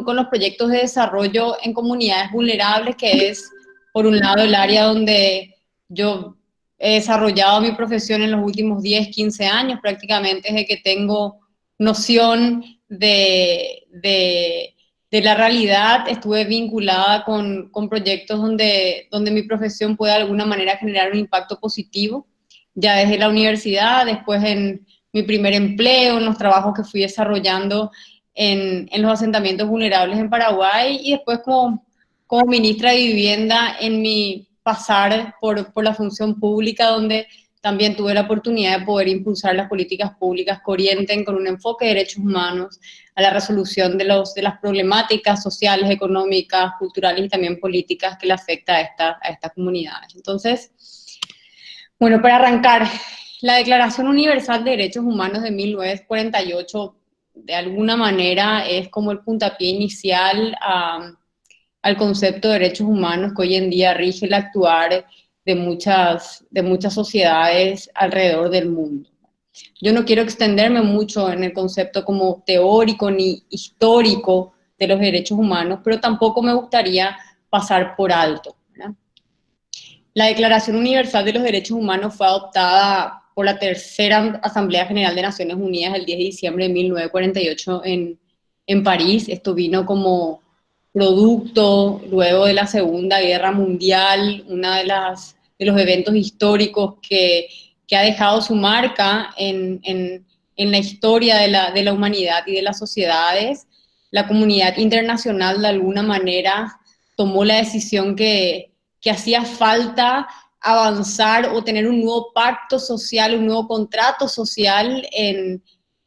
con los proyectos de desarrollo en comunidades vulnerables, que es, por un lado, el área donde yo he desarrollado mi profesión en los últimos 10, 15 años, prácticamente desde que tengo noción de la realidad. Estuve vinculada con proyectos donde mi profesión puede de alguna manera generar un impacto positivo, ya desde la universidad, después en mi primer empleo, en los trabajos que fui desarrollando en los asentamientos vulnerables en Paraguay, y después como ministra de Vivienda en mi pasar por la función pública, donde también tuve la oportunidad de poder impulsar las políticas públicas que orienten con un enfoque de derechos humanos a la resolución de las problemáticas sociales, económicas, culturales y también políticas que le afecta a estas comunidades. Entonces, bueno, para arrancar, la Declaración Universal de Derechos Humanos de 1948, de alguna manera, es como el puntapié inicial al concepto de derechos humanos que hoy en día rige el actuar de muchas sociedades alrededor del mundo. Yo no quiero extenderme mucho en el concepto como teórico ni histórico de los derechos humanos, pero tampoco me gustaría pasar por alto, ¿verdad? La Declaración Universal de los Derechos Humanos fue adoptada por la Tercera Asamblea General de Naciones Unidas el 10 de diciembre de 1948 en París. Esto vino como producto luego de la Segunda Guerra Mundial, uno de los eventos históricos que ha dejado su marca en la historia de la humanidad y de las sociedades. La comunidad internacional de alguna manera tomó la decisión que hacía falta avanzar o tener un nuevo pacto social, un nuevo contrato social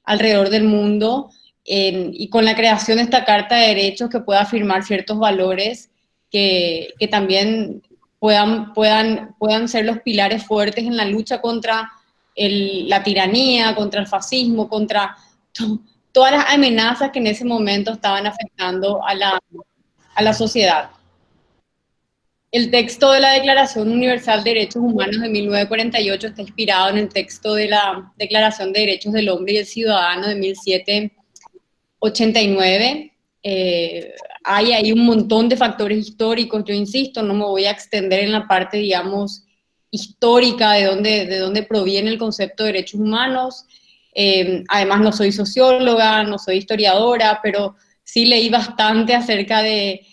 alrededor del mundo, y con la creación de esta Carta de Derechos que pueda afirmar ciertos valores que también puedan ser los pilares fuertes en la lucha contra la tiranía, contra el fascismo, contra todas las amenazas que en ese momento estaban afectando a la sociedad. El texto de la Declaración Universal de Derechos Humanos de 1948 está inspirado en el texto de la Declaración de Derechos del Hombre y el Ciudadano de 1789. Hay ahí un montón de factores históricos. Yo insisto, no me voy a extender en la parte, digamos, histórica de dónde proviene el concepto de derechos humanos. Además, no soy socióloga, no soy historiadora, pero sí leí bastante acerca de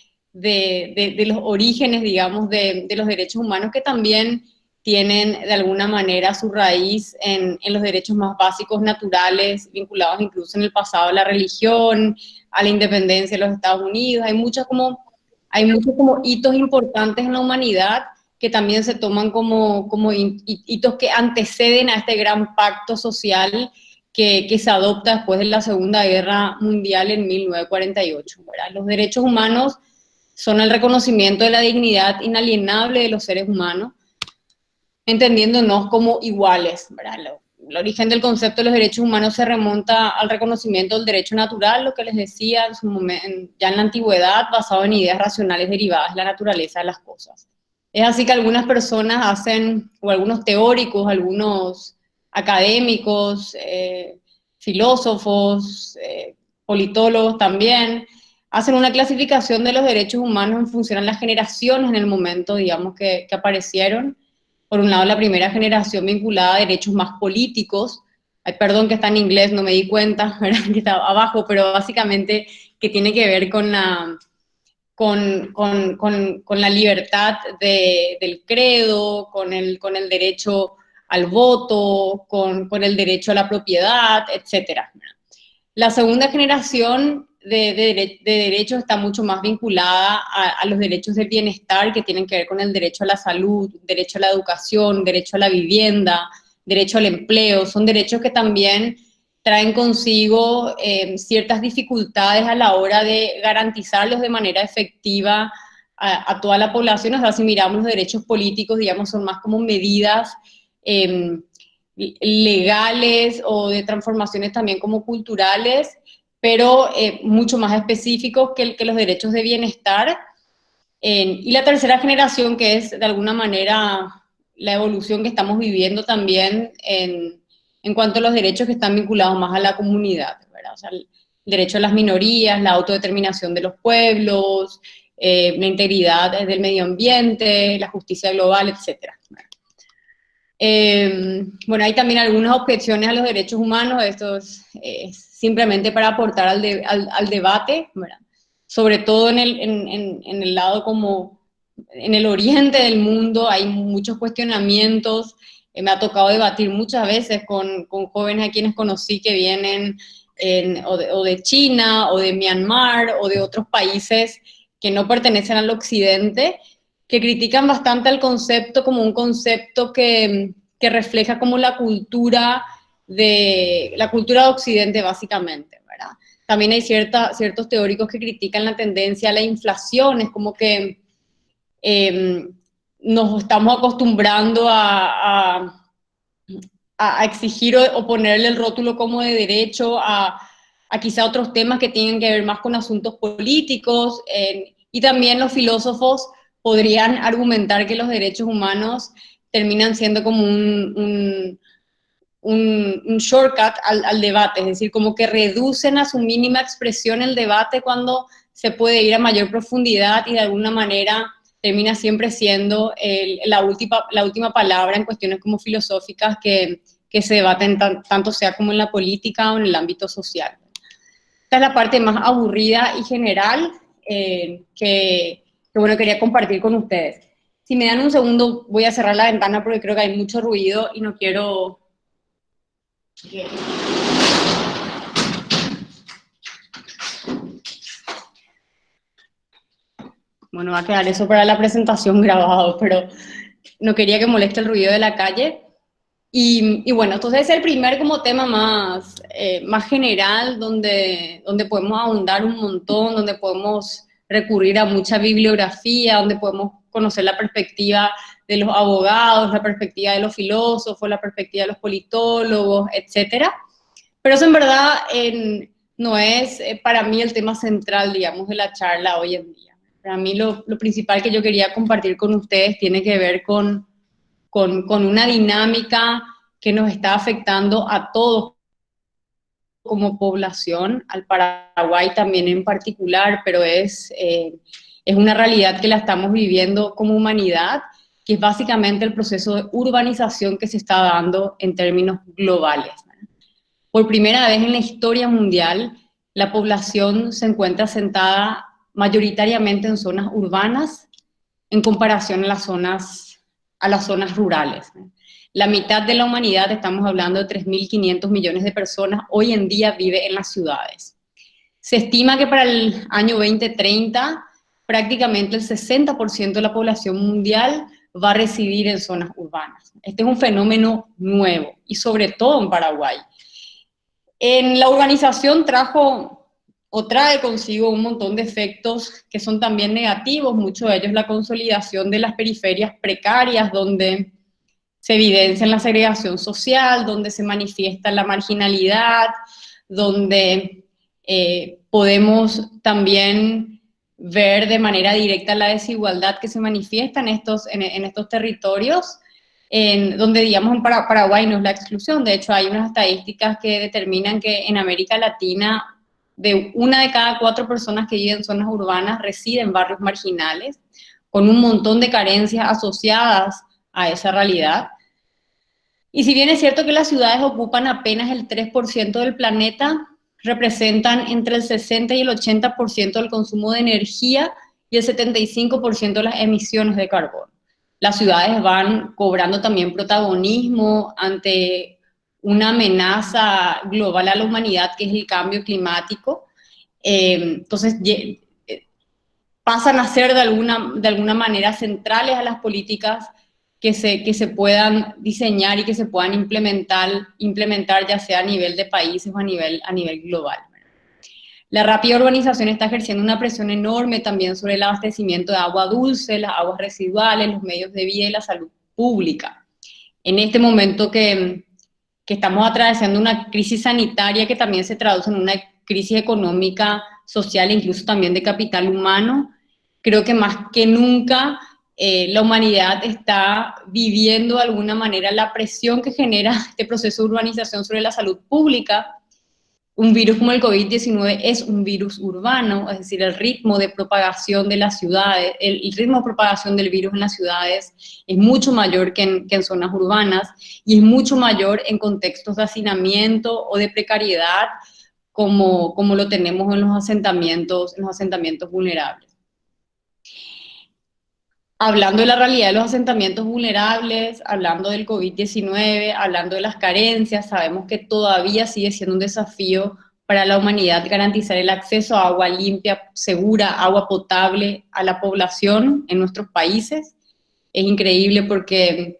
los orígenes, digamos, de los derechos humanos, que también tienen de alguna manera su raíz en los derechos más básicos naturales, vinculados incluso en el pasado a la religión, a la independencia de los Estados Unidos. Hay muchos como hitos importantes en la humanidad que también se toman como hitos que anteceden a este gran pacto social que se adopta después de la Segunda Guerra Mundial en 1948. ¿Verdad? Los derechos humanos son el reconocimiento de la dignidad inalienable de los seres humanos, entendiéndonos como iguales, ¿verdad? El origen del concepto de los derechos humanos se remonta al reconocimiento del derecho natural, lo que les decía en su momento, ya en la antigüedad, basado en ideas racionales derivadas de la naturaleza de las cosas. Es así que algunas personas hacen, o algunos teóricos, algunos académicos, filósofos, politólogos también, hacen una clasificación de los derechos humanos en función a las generaciones en el momento, digamos, que aparecieron. Por un lado, la primera generación vinculada a derechos más políticos. Ay, perdón que está en inglés, no me di cuenta, ¿verdad? Que está abajo, pero básicamente que tiene que ver con la libertad del credo, con el derecho al voto, con el derecho a la propiedad, etcétera. La segunda generación de derechos está mucho más vinculada a los derechos del bienestar, que tienen que ver con el derecho a la salud, derecho a la educación, derecho a la vivienda, derecho al empleo. Son derechos que también traen consigo ciertas dificultades a la hora de garantizarlos de manera efectiva a toda la población. O sea, si miramos los derechos políticos, digamos, son más como medidas legales o de transformaciones también como culturales, pero mucho más específicos que los derechos de bienestar. Y la tercera generación, que es de alguna manera la evolución que estamos viviendo también en cuanto a los derechos que están vinculados más a la comunidad, ¿verdad? O sea, derecho a las minorías, la autodeterminación de los pueblos, la integridad del medio ambiente, la justicia global, etc. Bueno, hay también algunas objeciones a los derechos humanos, esto es simplemente para aportar al debate, ¿verdad? Sobre todo en el lado como en el oriente del mundo hay muchos cuestionamientos, me ha tocado debatir muchas veces con jóvenes a quienes conocí que vienen o de China, o de Myanmar, o de otros países que no pertenecen al occidente, que critican bastante el concepto como un concepto que refleja como la cultura de Occidente, básicamente, ¿verdad? También hay ciertos teóricos que critican la tendencia a la inflación, es como que nos estamos acostumbrando a exigir o ponerle el rótulo como de derecho a quizá otros temas que tienen que ver más con asuntos políticos, y también los filósofos podrían argumentar que los derechos humanos terminan siendo como un shortcut al debate, es decir, como que reducen a su mínima expresión el debate cuando se puede ir a mayor profundidad y de alguna manera termina siempre siendo la última palabra en cuestiones como filosóficas que se debaten tanto sea como en la política o en el ámbito social. Esta es la parte más aburrida y general que bueno, quería compartir con ustedes. Si me dan un segundo, voy a cerrar la ventana porque creo que hay mucho ruido y no quiero... Bueno, va a quedar eso para la presentación grabado, pero no quería que moleste el ruido de la calle. Y bueno, entonces es el primer como tema más general, donde podemos ahondar un montón, donde podemos recurrir a mucha bibliografía, donde podemos conocer la perspectiva de los abogados, la perspectiva de los filósofos, la perspectiva de los politólogos, etcétera. Pero eso en verdad no es para mí el tema central, digamos, de la charla hoy en día. Para mí lo principal que yo quería compartir con ustedes tiene que ver con una dinámica que nos está afectando a todos como población, al Paraguay también en particular, pero es una realidad que la estamos viviendo como humanidad, que es básicamente el proceso de urbanización que se está dando en términos globales. Por primera vez en la historia mundial, la población se encuentra asentada mayoritariamente en zonas urbanas en comparación a las zonas rurales. La mitad de la humanidad, estamos hablando de 3.500 millones de personas, hoy en día vive en las ciudades. Se estima que para el año 2030 prácticamente el 60% de la población mundial va a residir en zonas urbanas. Este es un fenómeno nuevo y sobre todo en Paraguay. En la urbanización trae consigo un montón de efectos que son también negativos, muchos de ellos la consolidación de las periferias precarias, donde se evidencia la segregación social, donde se manifiesta la marginalidad, donde podemos también ver de manera directa la desigualdad que se manifiesta en estos territorios, donde, digamos, en Paraguay no es la exclusión. De hecho, hay unas estadísticas que determinan que en América Latina, de 1 de cada 4 personas que viven en zonas urbanas reside en barrios marginales, con un montón de carencias asociadas a esa realidad. Y si bien es cierto que las ciudades ocupan apenas el 3% del planeta, representan entre el 60 y el 80% del consumo de energía y el 75% de las emisiones de carbono. Las ciudades van cobrando también protagonismo ante una amenaza global a la humanidad, que es el cambio climático. Entonces, pasan a ser de alguna manera centrales a las políticas que se puedan diseñar y que se puedan implementar ya sea a nivel de países o a nivel global. La rápida urbanización está ejerciendo una presión enorme también sobre el abastecimiento de agua dulce, las aguas residuales, los medios de vida y la salud pública. En este momento que estamos atravesando una crisis sanitaria que también se traduce en una crisis económica, social e incluso también de capital humano, creo que más que nunca la humanidad está viviendo de alguna manera la presión que genera este proceso de urbanización sobre la salud pública, un virus como el COVID-19 es un virus urbano, es decir, el ritmo de propagación de las ciudades, el ritmo de propagación del virus en las ciudades es mucho mayor que en zonas urbanas y es mucho mayor en contextos de hacinamiento o de precariedad como lo tenemos en los asentamientos vulnerables. Hablando de la realidad de los asentamientos vulnerables, hablando del COVID-19, hablando de las carencias, sabemos que todavía sigue siendo un desafío para la humanidad garantizar el acceso a agua limpia, segura, agua potable a la población en nuestros países. Es increíble porque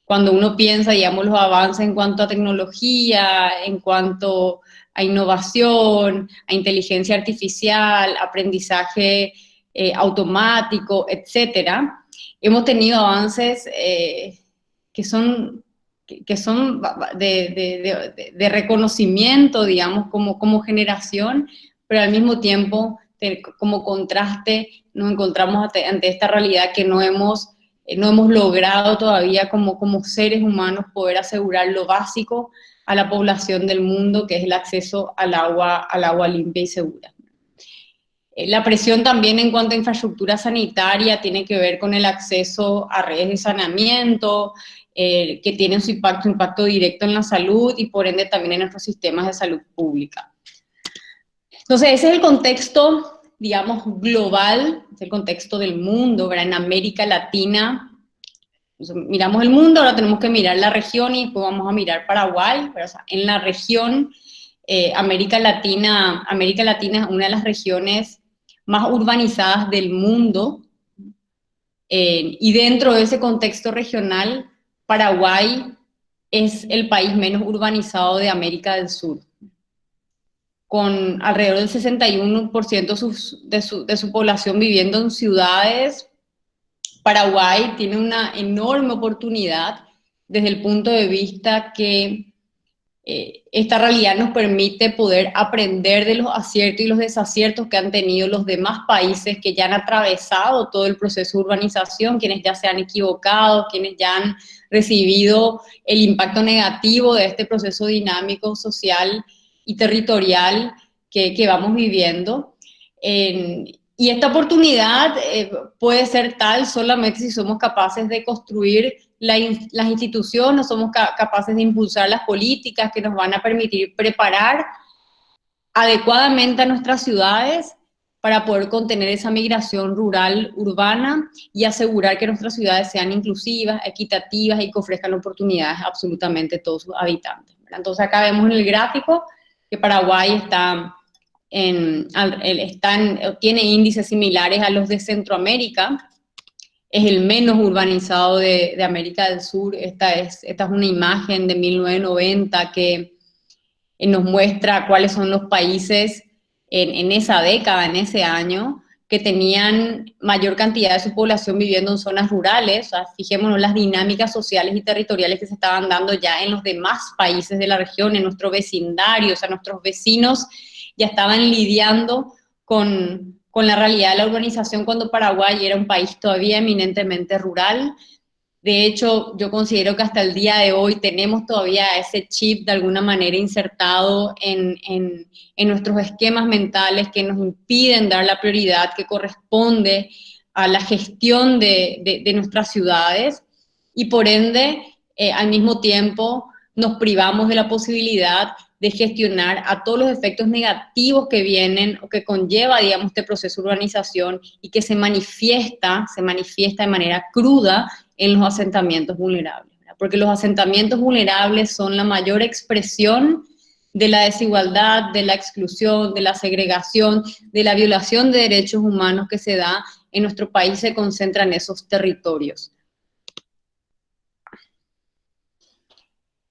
cuando uno piensa, digamos, los avances en cuanto a tecnología, en cuanto a innovación, a inteligencia artificial, aprendizaje automático, etcétera, hemos tenido avances que son de reconocimiento, digamos, como generación, pero al mismo tiempo, como contraste, nos encontramos ante esta realidad que no hemos logrado todavía como seres humanos poder asegurar lo básico a la población del mundo, que es el acceso al agua limpia y segura. La presión también en cuanto a infraestructura sanitaria tiene que ver con el acceso a redes de saneamiento, que tienen su impacto directo en la salud y por ende también en nuestros sistemas de salud pública. Entonces ese es el contexto, digamos, global, es el contexto del mundo, ¿verdad? En América Latina, miramos el mundo, ahora tenemos que mirar la región y después vamos a mirar Paraguay, pero o sea, en la región América Latina es una de las regiones más urbanizadas del mundo, y dentro de ese contexto regional, Paraguay es el país menos urbanizado de América del Sur, con alrededor del 61% de su población viviendo en ciudades. Paraguay tiene una enorme oportunidad desde el punto de vista que esta realidad nos permite poder aprender de los aciertos y los desaciertos que han tenido los demás países que ya han atravesado todo el proceso de urbanización, quienes ya se han equivocado, quienes ya han recibido el impacto negativo de este proceso dinámico, social y territorial que vamos viviendo. Y esta oportunidad puede ser tal solamente si somos capaces de construir las instituciones, somos capaces de impulsar las políticas que nos van a permitir preparar adecuadamente a nuestras ciudades para poder contener esa migración rural urbana y asegurar que nuestras ciudades sean inclusivas, equitativas y que ofrezcan oportunidades a absolutamente todos sus habitantes. Entonces acá vemos en el gráfico que Paraguay tiene índices similares a los de Centroamérica, es el menos urbanizado de América del Sur. Esta es una imagen de 1990 que nos muestra cuáles son los países en esa década, en ese año, que tenían mayor cantidad de su población viviendo en zonas rurales. O sea, fijémonos las dinámicas sociales y territoriales que se estaban dando ya en los demás países de la región, en nuestro vecindario, o sea, nuestros vecinos ya estaban lidiando con la realidad de la urbanización cuando Paraguay era un país todavía eminentemente rural. De hecho, yo considero que hasta el día de hoy tenemos todavía ese chip de alguna manera insertado en nuestros esquemas mentales que nos impiden dar la prioridad que corresponde a la gestión de nuestras ciudades y por ende, al mismo tiempo, nos privamos de la posibilidad de gestionar a todos los efectos negativos que vienen o que conlleva, digamos, este proceso de urbanización y que se manifiesta de manera cruda en los asentamientos vulnerables, ¿verdad? Porque los asentamientos vulnerables son la mayor expresión de la desigualdad, de la exclusión, de la segregación, de la violación de derechos humanos que se da en nuestro país, se concentra en esos territorios.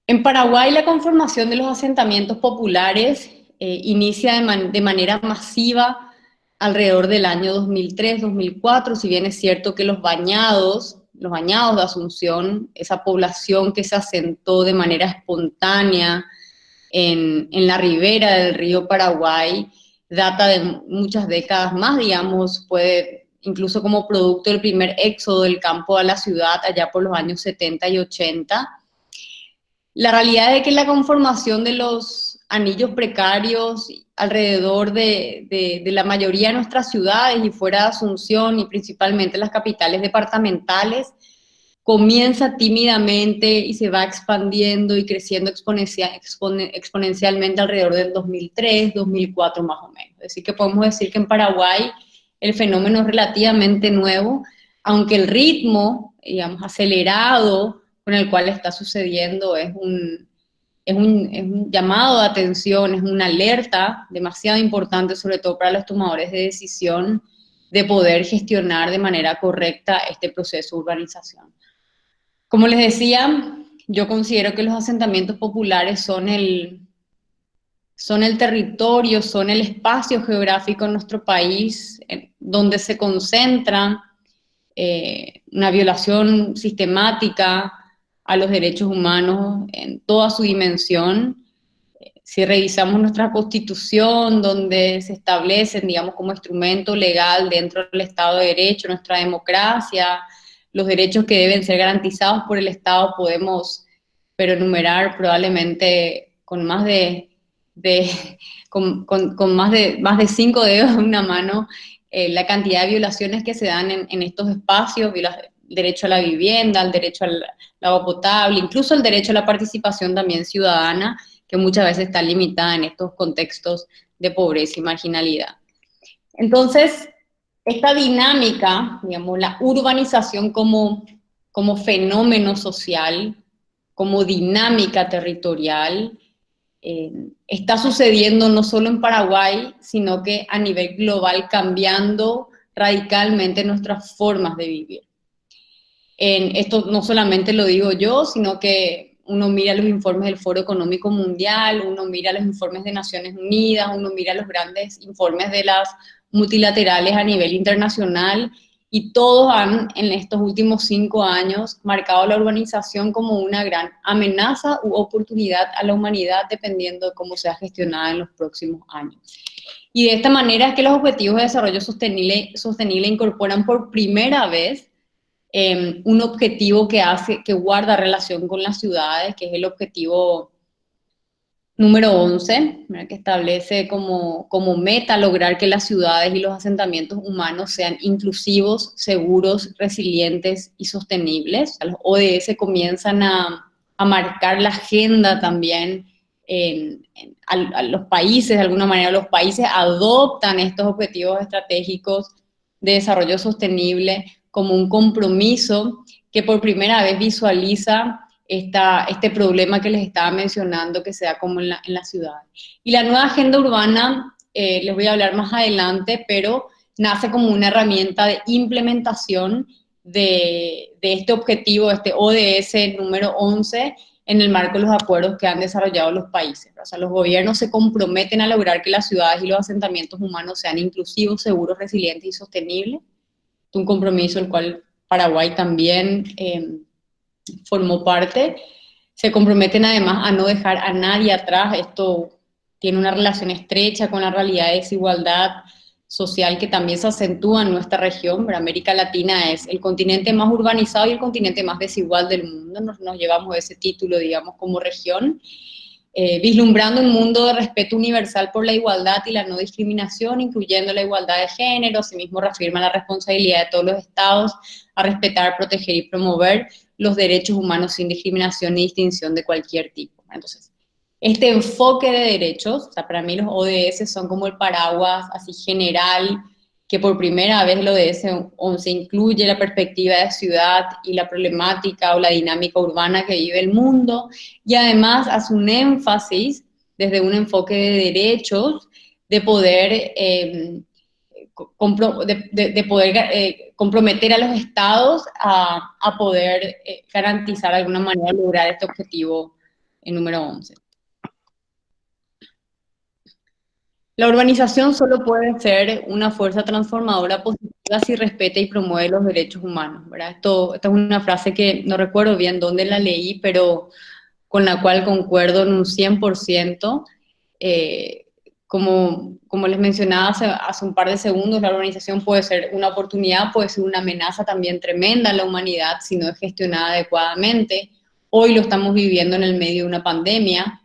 En Paraguay, la conformación de los asentamientos populares inicia de manera masiva alrededor del año 2003-2004, si bien es cierto que los bañados de Asunción, esa población que se asentó de manera espontánea en la ribera del río Paraguay, data de muchas décadas más, digamos, puede incluso como producto del primer éxodo del campo a la ciudad allá por los años 70 y 80. La realidad es que la conformación de los anillos precarios alrededor de la mayoría de nuestras ciudades y fuera de Asunción y principalmente las capitales departamentales, comienza tímidamente y se va expandiendo y creciendo exponencialmente alrededor del 2003, 2004 más o menos. Es decir, que podemos decir que en Paraguay el fenómeno es relativamente nuevo, aunque el ritmo, digamos, acelerado con el cual está sucediendo es un llamado de atención, es una alerta demasiado importante, sobre todo para los tomadores de decisión, de poder gestionar de manera correcta este proceso de urbanización. Como les decía, yo considero que los asentamientos populares son el territorio, son el espacio geográfico en nuestro país donde se concentra una violación sistemática a los derechos humanos en toda su dimensión. Si revisamos nuestra Constitución, donde se establecen, digamos, como instrumento legal dentro del Estado de Derecho, nuestra democracia, los derechos que deben ser garantizados por el Estado, podemos, pero enumerar probablemente con más de con más de 5 dedos en una mano la cantidad de violaciones que se dan en estos espacios, el derecho a la vivienda, el derecho al agua potable, incluso el derecho a la participación también ciudadana, que muchas veces está limitada en estos contextos de pobreza y marginalidad. Entonces, esta dinámica, digamos, la urbanización como fenómeno social, como dinámica territorial, está sucediendo no solo en Paraguay, sino que a nivel global, cambiando radicalmente nuestras formas de vivir. Esto no solamente lo digo yo, sino que uno mira los informes del Foro Económico Mundial, uno mira los informes de Naciones Unidas, uno mira los grandes informes de las multilaterales a nivel internacional, y todos han, en estos últimos 5 años, marcado la urbanización como una gran amenaza u oportunidad a la humanidad, dependiendo de cómo sea gestionada en los próximos años. Y de esta manera es que los Objetivos de Desarrollo Sostenible incorporan por primera vez un objetivo que guarda relación con las ciudades, que es el objetivo número 11, ¿verdad? Que establece como meta lograr que las ciudades y los asentamientos humanos sean inclusivos, seguros, resilientes y sostenibles. O sea, los ODS comienzan a marcar la agenda también a los países, de alguna manera los países adoptan estos objetivos estratégicos de desarrollo sostenible como un compromiso que por primera vez visualiza este problema que les estaba mencionando, que se da como en la ciudad. Y la nueva agenda urbana, les voy a hablar más adelante, pero nace como una herramienta de implementación de este objetivo, este ODS número 11, en el marco de los acuerdos que han desarrollado los países. O sea, los gobiernos se comprometen a lograr que las ciudades y los asentamientos humanos sean inclusivos, seguros, resilientes y sostenibles. Es un compromiso el cual Paraguay también formó parte. Se comprometen además a no dejar a nadie atrás. Esto tiene una relación estrecha con la realidad de desigualdad social que también se acentúa en nuestra región. América Latina es el continente más urbanizado y el continente más desigual del mundo. Nos llevamos ese título, digamos, como región. Vislumbrando un mundo de respeto universal por la igualdad y la no discriminación, incluyendo la igualdad de género. Asimismo, reafirma la responsabilidad de todos los estados a respetar, proteger y promover los derechos humanos sin discriminación ni distinción de cualquier tipo. Entonces, este enfoque de derechos, o sea, para mí los ODS son como el paraguas así general, que por primera vez el ODS 11 incluye la perspectiva de ciudad y la problemática o la dinámica urbana que vive el mundo, y además hace un énfasis desde un enfoque de derechos, de poder, comprometer a los estados a poder garantizar de alguna manera lograr este objetivo número 11. La urbanización solo puede ser una fuerza transformadora positiva si respeta y promueve los derechos humanos, ¿verdad? Esta es una frase que no recuerdo bien dónde la leí, pero con la cual concuerdo en un 100%. Como les mencionaba hace un par de segundos, la urbanización puede ser una oportunidad, puede ser una amenaza también tremenda a la humanidad si no es gestionada adecuadamente. Hoy lo estamos viviendo en el medio de una pandemia.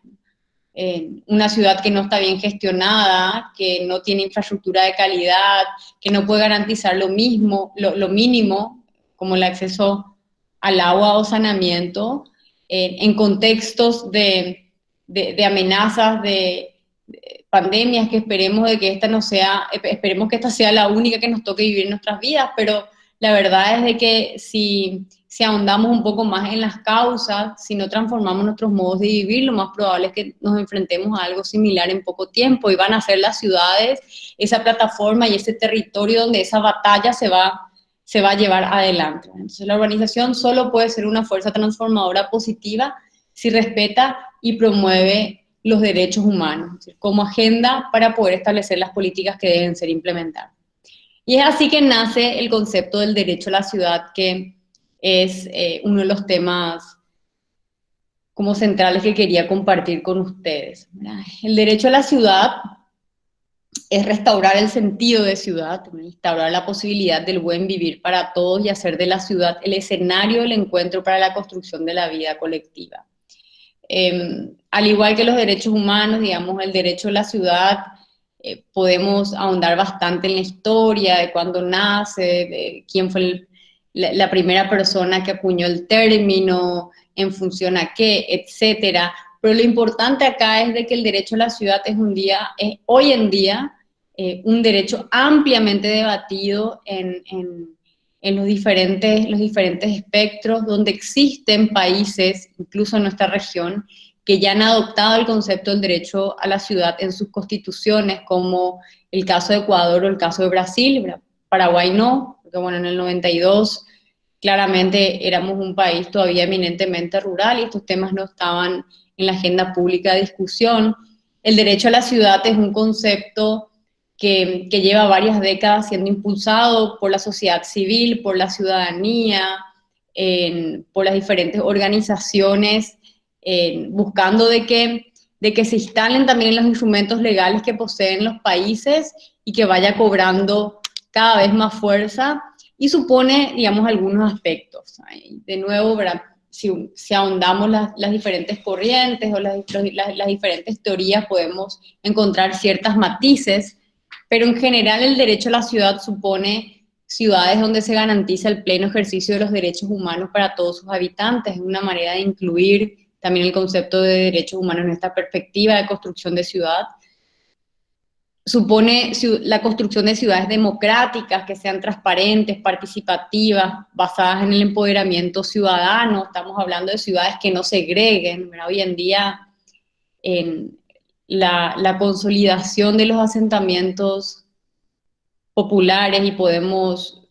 una ciudad que no está bien gestionada, que no tiene infraestructura de calidad, que no puede garantizar lo mínimo, como el acceso al agua o saneamiento, en contextos de amenazas, de pandemias, que esperemos de que esperemos que esta sea la única que nos toque vivir en nuestras vidas, pero la verdad es de que si ahondamos un poco más en las causas, si no transformamos nuestros modos de vivir, lo más probable es que nos enfrentemos a algo similar en poco tiempo, y van a ser las ciudades esa plataforma y ese territorio donde esa batalla se va a llevar adelante. Entonces, la urbanización solo puede ser una fuerza transformadora positiva si respeta y promueve los derechos humanos, es decir, como agenda para poder establecer las políticas que deben ser implementadas. Y es así que nace el concepto del derecho a la ciudad, que es uno de los temas como centrales que quería compartir con ustedes. El derecho a la ciudad es restaurar el sentido de ciudad, instaurar la posibilidad del buen vivir para todos y hacer de la ciudad el escenario del encuentro para la construcción de la vida colectiva. Al igual que los derechos humanos, digamos, el derecho a la ciudad, podemos ahondar bastante en la historia de cuándo nace, de quién fue la primera persona que acuñó el término, en función a qué, etcétera. Pero lo importante acá es de que el derecho a la ciudad es hoy en día un derecho ampliamente debatido en los diferentes espectros, donde existen países, incluso en nuestra región, que ya han adoptado el concepto del derecho a la ciudad en sus constituciones, como el caso de Ecuador o el caso de Brasil. Paraguay no, porque bueno, en el 92 claramente éramos un país todavía eminentemente rural y estos temas no estaban en la agenda pública de discusión. El derecho a la ciudad es un concepto que lleva varias décadas siendo impulsado por la sociedad civil, por la ciudadanía, por las diferentes organizaciones, buscando de que se instalen también los instrumentos legales que poseen los países y que vaya cobrando cada vez más fuerza, y supone, digamos, algunos aspectos. De nuevo, ¿verdad? Si ahondamos las diferentes corrientes o las diferentes teorías, podemos encontrar ciertos matices, pero en general el derecho a la ciudad supone ciudades donde se garantiza el pleno ejercicio de los derechos humanos para todos sus habitantes. Es una manera de incluir también el concepto de derechos humanos en esta perspectiva de construcción de ciudad. Supone la construcción de ciudades democráticas, que sean transparentes, participativas, basadas en el empoderamiento ciudadano. Estamos hablando de ciudades que no segreguen, ¿verdad? Hoy en día, en la consolidación de los asentamientos populares, y podemos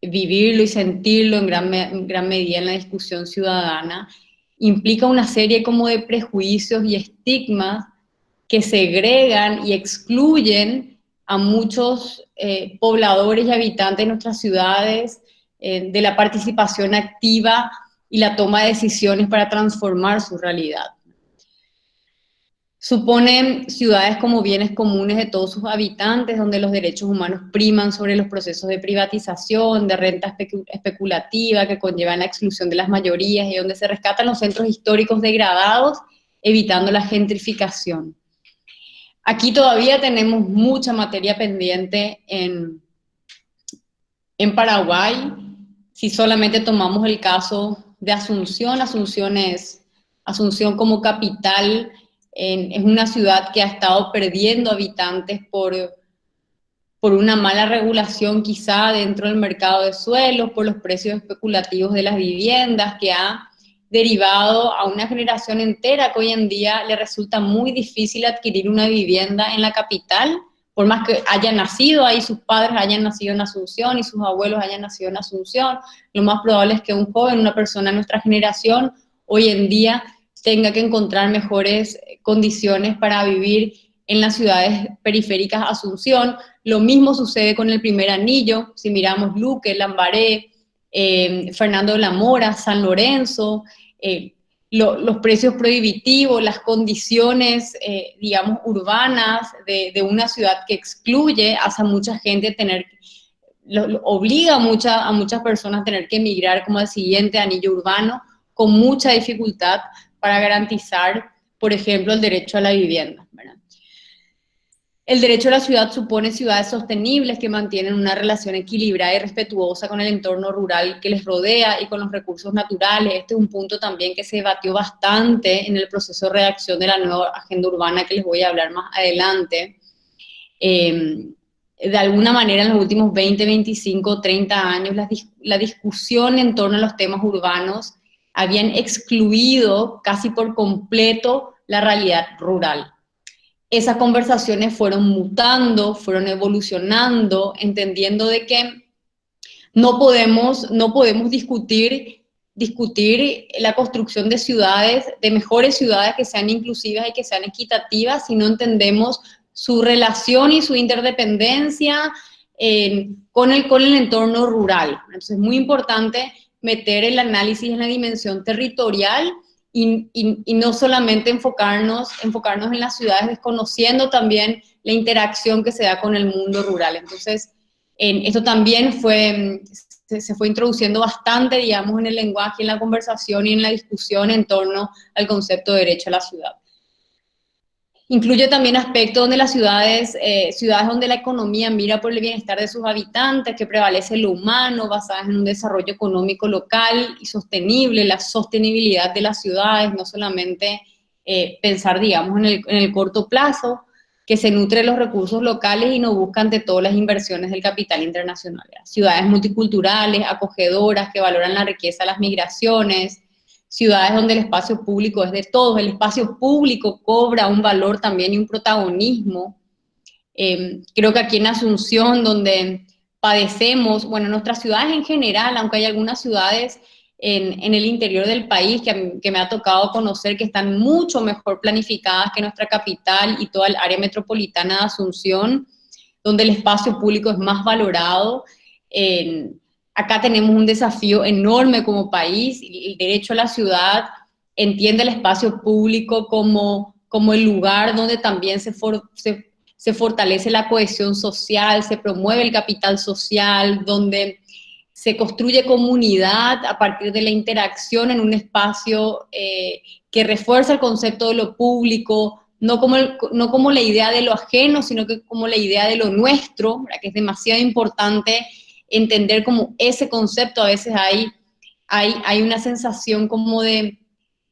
vivirlo y sentirlo en gran medida en la discusión ciudadana, implica una serie como de prejuicios y estigmas que segregan y excluyen a muchos pobladores y habitantes de nuestras ciudades de la participación activa y la toma de decisiones para transformar su realidad. Suponen ciudades como bienes comunes de todos sus habitantes, donde los derechos humanos priman sobre los procesos de privatización, de renta especulativa que conllevan la exclusión de las mayorías, y donde se rescatan los centros históricos degradados, evitando la gentrificación. Aquí todavía tenemos mucha materia pendiente en Paraguay. Si solamente tomamos el caso de Asunción, Asunción como capital, es una ciudad que ha estado perdiendo habitantes por una mala regulación quizá dentro del mercado de suelos, por los precios especulativos de las viviendas, que ha derivado a una generación entera que hoy en día le resulta muy difícil adquirir una vivienda en la capital, por más que hayan nacido ahí, sus padres hayan nacido en Asunción y sus abuelos hayan nacido en Asunción. Lo más probable es que un joven, una persona de nuestra generación, hoy en día tenga que encontrar mejores condiciones para vivir en las ciudades periféricas a Asunción. Lo mismo sucede con el Primer Anillo, si miramos Luque, Lambaré, Fernando de la Mora, San Lorenzo, los precios prohibitivos, las condiciones, digamos, urbanas de una ciudad que excluye, hace a mucha gente obliga a muchas personas a tener que emigrar como al siguiente anillo urbano, con mucha dificultad para garantizar por ejemplo, el derecho a la vivienda, ¿verdad? El derecho a la ciudad supone ciudades sostenibles que mantienen una relación equilibrada y respetuosa con el entorno rural que les rodea y con los recursos naturales. Este es un punto también que se debatió bastante en el proceso de redacción de la nueva agenda urbana, que les voy a hablar más adelante. De alguna manera, en los últimos 20, 25, 30 años, la discusión en torno a los temas urbanos habían excluido casi por completo la realidad rural. Esas conversaciones fueron mutando, fueron evolucionando, entendiendo de que no podemos discutir la construcción de ciudades, de mejores ciudades que sean inclusivas y que sean equitativas, si no entendemos su relación y su interdependencia con el entorno rural. Entonces es muy importante meter el análisis en la dimensión territorial y no solamente enfocarnos en las ciudades, desconociendo también la interacción que se da con el mundo rural. Entonces, esto también se fue introduciendo bastante, digamos, en el lenguaje, en la conversación y en la discusión en torno al concepto de derecho a la ciudad. Incluye también aspectos donde las ciudades donde la economía mira por el bienestar de sus habitantes, que prevalece lo humano, basadas en un desarrollo económico local y sostenible, la sostenibilidad de las ciudades, no solamente pensar, digamos, en el corto plazo, que se nutre de los recursos locales y no busca ante todo las inversiones del capital internacional. Ciudades multiculturales, acogedoras, que valoran la riqueza de las migraciones, ciudades donde el espacio público es de todos, el espacio público cobra un valor también y un protagonismo. Creo que aquí en Asunción, donde padecemos, bueno, nuestras ciudades en general, aunque hay algunas ciudades en el interior del país que me ha tocado conocer que están mucho mejor planificadas que nuestra capital y toda el área metropolitana de Asunción, donde el espacio público es más valorado. Acá tenemos un desafío enorme como país. El derecho a la ciudad entiende el espacio público como el lugar donde también se fortalece la cohesión social, se promueve el capital social, donde se construye comunidad a partir de la interacción en un espacio que refuerza el concepto de lo público, no como la idea de lo ajeno, sino que como la idea de lo nuestro, ¿verdad? Que es demasiado importante entender como ese concepto. A veces hay una sensación como de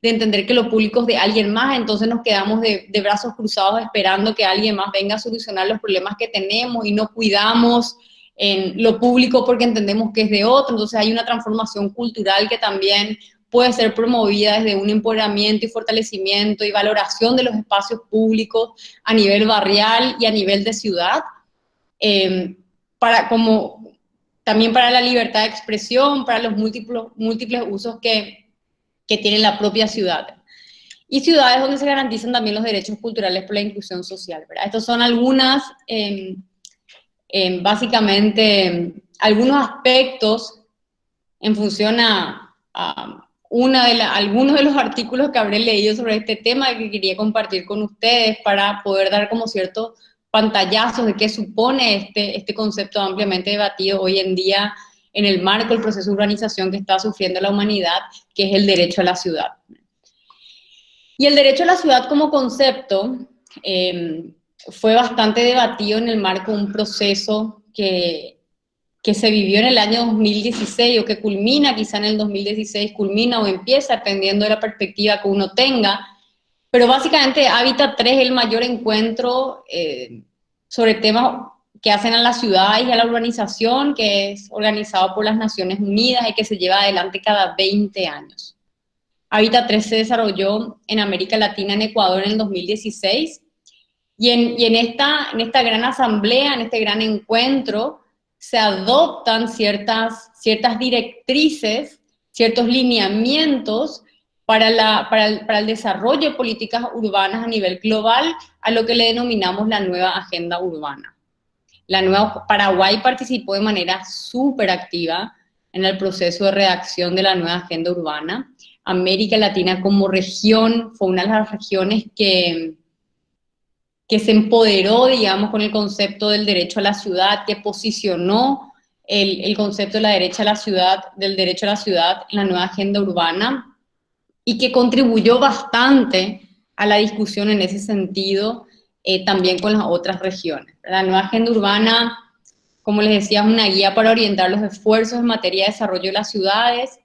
entender que lo público es de alguien más, entonces nos quedamos de brazos cruzados esperando que alguien más venga a solucionar los problemas que tenemos y no cuidamos en lo público porque entendemos que es de otro. Entonces hay una transformación cultural que también puede ser promovida desde un empoderamiento y fortalecimiento y valoración de los espacios públicos a nivel barrial y a nivel de ciudad, también para la libertad de expresión, para los múltiples usos que tiene la propia ciudad. Y ciudades donde se garantizan también los derechos culturales por la inclusión social, ¿verdad? Estos son algunas, básicamente, algunos aspectos en función a algunos de los artículos que habré leído sobre este tema que quería compartir con ustedes para poder dar como ciertos pantallazos de qué supone este concepto ampliamente debatido hoy en día en el marco del proceso de urbanización que está sufriendo la humanidad, que es el derecho a la ciudad. Y el derecho a la ciudad como concepto fue bastante debatido en el marco de un proceso que se vivió en el año 2016 o que culmina quizá en el 2016, culmina o empieza dependiendo de la perspectiva que uno tenga, pero básicamente Hábitat 3 es el mayor encuentro sobre temas que hacen a la ciudad y a la urbanización, que es organizado por las Naciones Unidas y que se lleva adelante cada 20 años. Hábitat 3 se desarrolló en América Latina, en Ecuador, en el 2016, y en esta gran asamblea, en este gran encuentro, se adoptan ciertas directrices, ciertos lineamientos para el desarrollo de políticas urbanas a nivel global, a lo que le denominamos la nueva agenda urbana. Paraguay participó de manera súper activa en el proceso de redacción de la nueva agenda urbana. América Latina como región fue una de las regiones que se empoderó, digamos, con el concepto del derecho a la ciudad, que posicionó el concepto de del derecho a la ciudad en la nueva agenda urbana, y que contribuyó bastante a la discusión en ese sentido, también con las otras regiones. La nueva agenda urbana, como les decía, es una guía para orientar los esfuerzos en materia de desarrollo de las ciudades.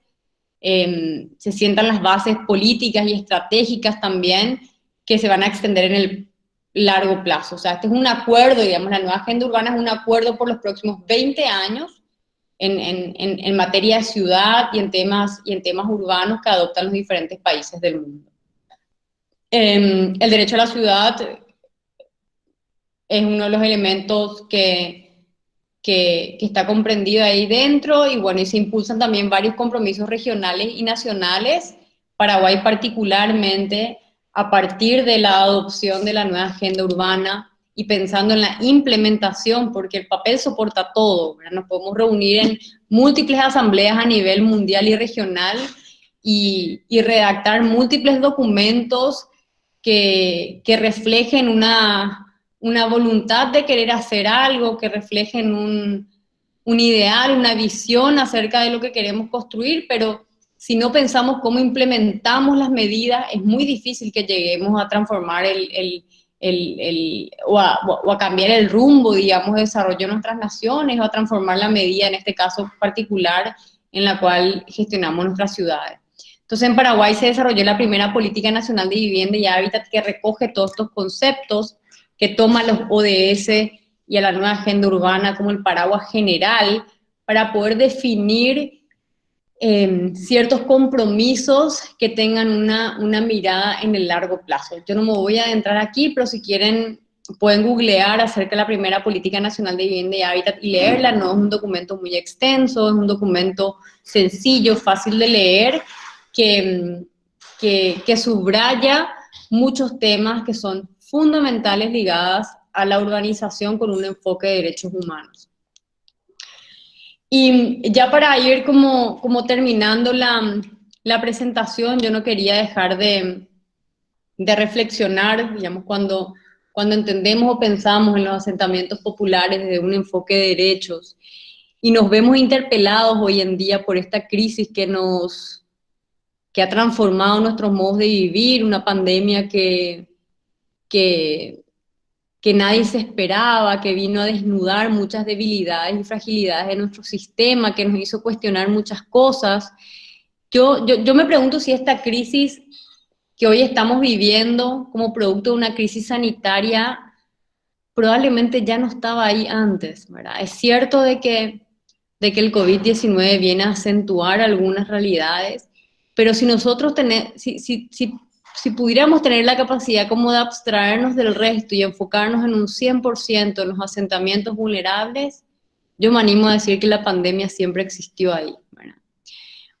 Se sientan las bases políticas y estratégicas también que se van a extender en el largo plazo. O sea, este es un acuerdo, digamos, la nueva agenda urbana es un acuerdo por los próximos 20 años en materia de ciudad y en temas urbanos que adoptan los diferentes países del mundo. El derecho a la ciudad es uno de los elementos que está comprendido ahí dentro, y bueno, y se impulsan también varios compromisos regionales y nacionales, Paraguay particularmente, a partir de la adopción de la nueva agenda urbana y pensando en la implementación, porque el papel soporta todo, ¿verdad? Nos podemos reunir en múltiples asambleas a nivel mundial y regional y redactar múltiples documentos que reflejen una voluntad de querer hacer algo, que reflejen un ideal, una visión acerca de lo que queremos construir, pero si no pensamos cómo implementamos las medidas, es muy difícil que lleguemos a transformar o a cambiar el rumbo, digamos, de desarrollo de nuestras naciones, o a transformar la medida, en este caso particular, en la cual gestionamos nuestras ciudades. Entonces, en Paraguay se desarrolló la primera Política Nacional de Vivienda y Hábitat que recoge todos estos conceptos, que toma los ODS y a la nueva agenda urbana como el paraguas general para poder definir ciertos compromisos que tengan una mirada en el largo plazo. Yo no me voy a adentrar aquí, pero si quieren pueden googlear acerca de la primera Política Nacional de Vivienda y Hábitat y leerla. No es un documento muy extenso, es un documento sencillo, fácil de leer, que subraya muchos temas que son fundamentales ligadas a la urbanización con un enfoque de derechos humanos. Y ya para ir como terminando la presentación, yo no quería dejar de reflexionar, digamos, cuando entendemos o pensamos en los asentamientos populares desde un enfoque de derechos y nos vemos interpelados hoy en día por esta crisis que ha transformado nuestros modos de vivir, una pandemia que nadie se esperaba, que vino a desnudar muchas debilidades y fragilidades de nuestro sistema, que nos hizo cuestionar muchas cosas. Yo me pregunto si esta crisis que hoy estamos viviendo como producto de una crisis sanitaria probablemente ya no estaba ahí antes, ¿verdad? Es cierto de que el COVID-19 viene a acentuar algunas realidades, pero si nosotros si pudiéramos tener la capacidad como de abstraernos del resto y enfocarnos en un 100% en los asentamientos vulnerables, yo me animo a decir que la pandemia siempre existió ahí, ¿verdad?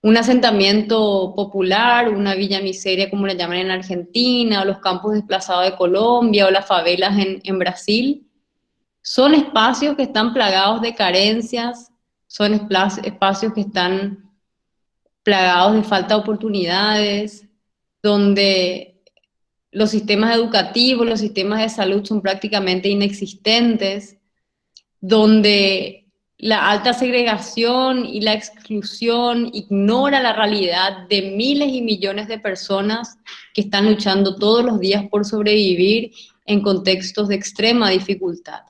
Un asentamiento popular, una villa miseria como la llaman en Argentina, o los campos desplazados de Colombia, o las favelas en Brasil, son espacios que están plagados de carencias, son espacios que están plagados de falta de oportunidades, donde los sistemas educativos, los sistemas de salud son prácticamente inexistentes, donde la alta segregación y la exclusión ignora la realidad de miles y millones de personas que están luchando todos los días por sobrevivir en contextos de extrema dificultad.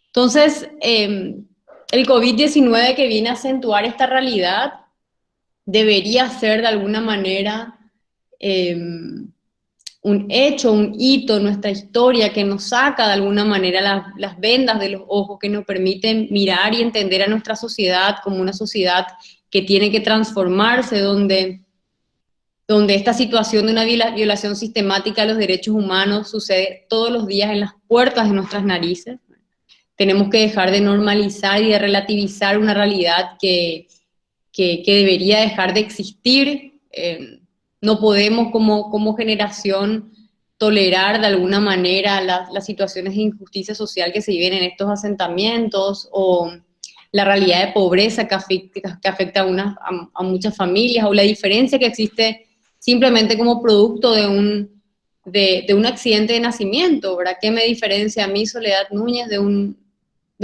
Entonces, el COVID-19 que viene a acentuar esta realidad debería ser de alguna manera un hecho, un hito en nuestra historia que nos saca de alguna manera las vendas de los ojos, que nos permiten mirar y entender a nuestra sociedad como una sociedad que tiene que transformarse, donde esta situación de una violación sistemática de los derechos humanos sucede todos los días en las puertas de nuestras narices. Tenemos que dejar de normalizar y de relativizar una realidad que debería dejar de existir. No podemos como generación tolerar de alguna manera las situaciones de injusticia social que se viven en estos asentamientos, o la realidad de pobreza que afecta a muchas familias, o la diferencia que existe simplemente como producto de un accidente de nacimiento, ¿verdad? ¿Qué me diferencia a mí, Soledad Núñez, de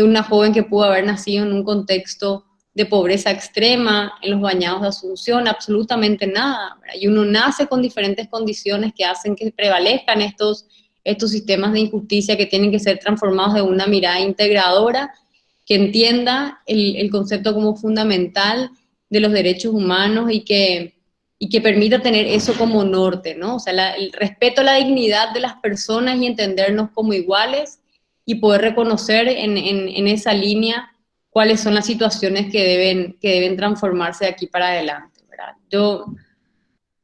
una joven que pudo haber nacido en un contexto de pobreza extrema en los bañados de Asunción, absolutamente nada, ¿verdad? Y uno nace con diferentes condiciones que hacen que prevalezcan estos sistemas de injusticia que tienen que ser transformados de una mirada integradora, que entienda el concepto como fundamental de los derechos humanos y que permita tener eso como norte, ¿no? O sea, el respeto a la dignidad de las personas y entendernos como iguales y poder reconocer en esa línea cuáles son las situaciones que deben transformarse de aquí para adelante, ¿verdad?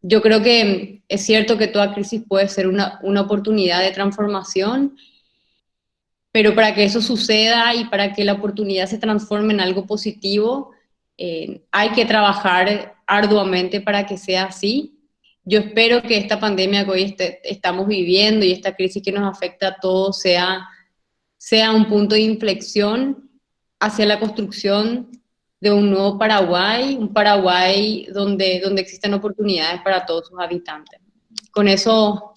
Yo creo que es cierto que toda crisis puede ser una oportunidad de transformación, pero para que eso suceda y para que la oportunidad se transforme en algo positivo, hay que trabajar arduamente para que sea así. Yo espero que esta pandemia que hoy estamos viviendo y esta crisis que nos afecta a todos sea un punto de inflexión hacia la construcción de un nuevo Paraguay, un Paraguay donde existen oportunidades para todos sus habitantes. Con eso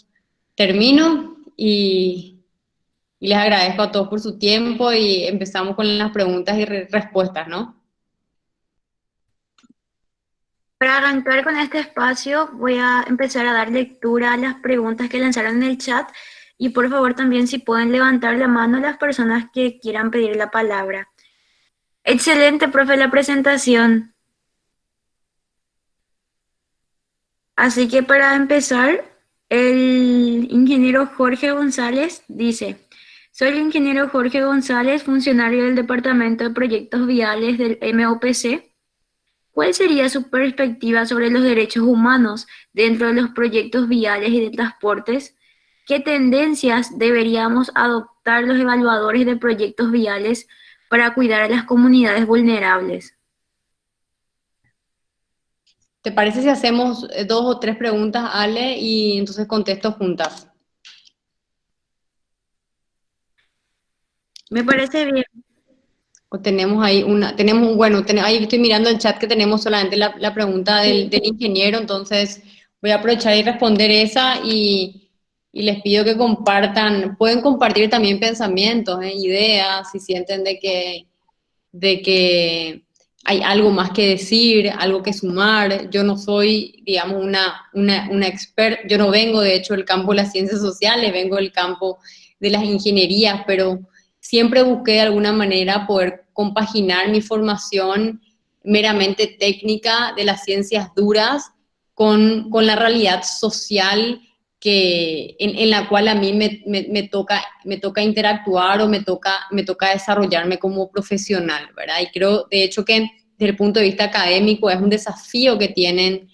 termino y les agradezco a todos por su tiempo y empezamos con las preguntas y respuestas, ¿no? Para arrancar con este espacio, voy a empezar a dar lectura a las preguntas que lanzaron en el chat y por favor también si pueden levantar la mano las personas que quieran pedir la palabra. Excelente, profe, la presentación. Así que para empezar, el ingeniero Jorge González dice, soy el ingeniero Jorge González, funcionario del Departamento de Proyectos Viales del MOPC. ¿Cuál sería su perspectiva sobre los derechos humanos dentro de los proyectos viales y de transportes? ¿Qué tendencias deberíamos adoptar los evaluadores de proyectos viales para cuidar a las comunidades vulnerables? ¿Te parece si hacemos dos o tres preguntas, Ale, y entonces contesto juntas? Me parece bien. O tenemos ahí ahí estoy mirando el chat que tenemos solamente la pregunta del ingeniero, entonces voy a aprovechar y responder esa y les pido que compartan, pueden compartir también pensamientos, ideas, si sienten de que hay algo más que decir, algo que sumar. Yo no soy, digamos, una experta, yo no vengo de hecho del campo de las ciencias sociales, vengo del campo de las ingenierías, pero siempre busqué de alguna manera poder compaginar mi formación meramente técnica de las ciencias duras con la realidad social en la cual a mí me toca interactuar o me toca desarrollarme como profesional, ¿verdad? Y creo, de hecho, que desde el punto de vista académico es un desafío que tienen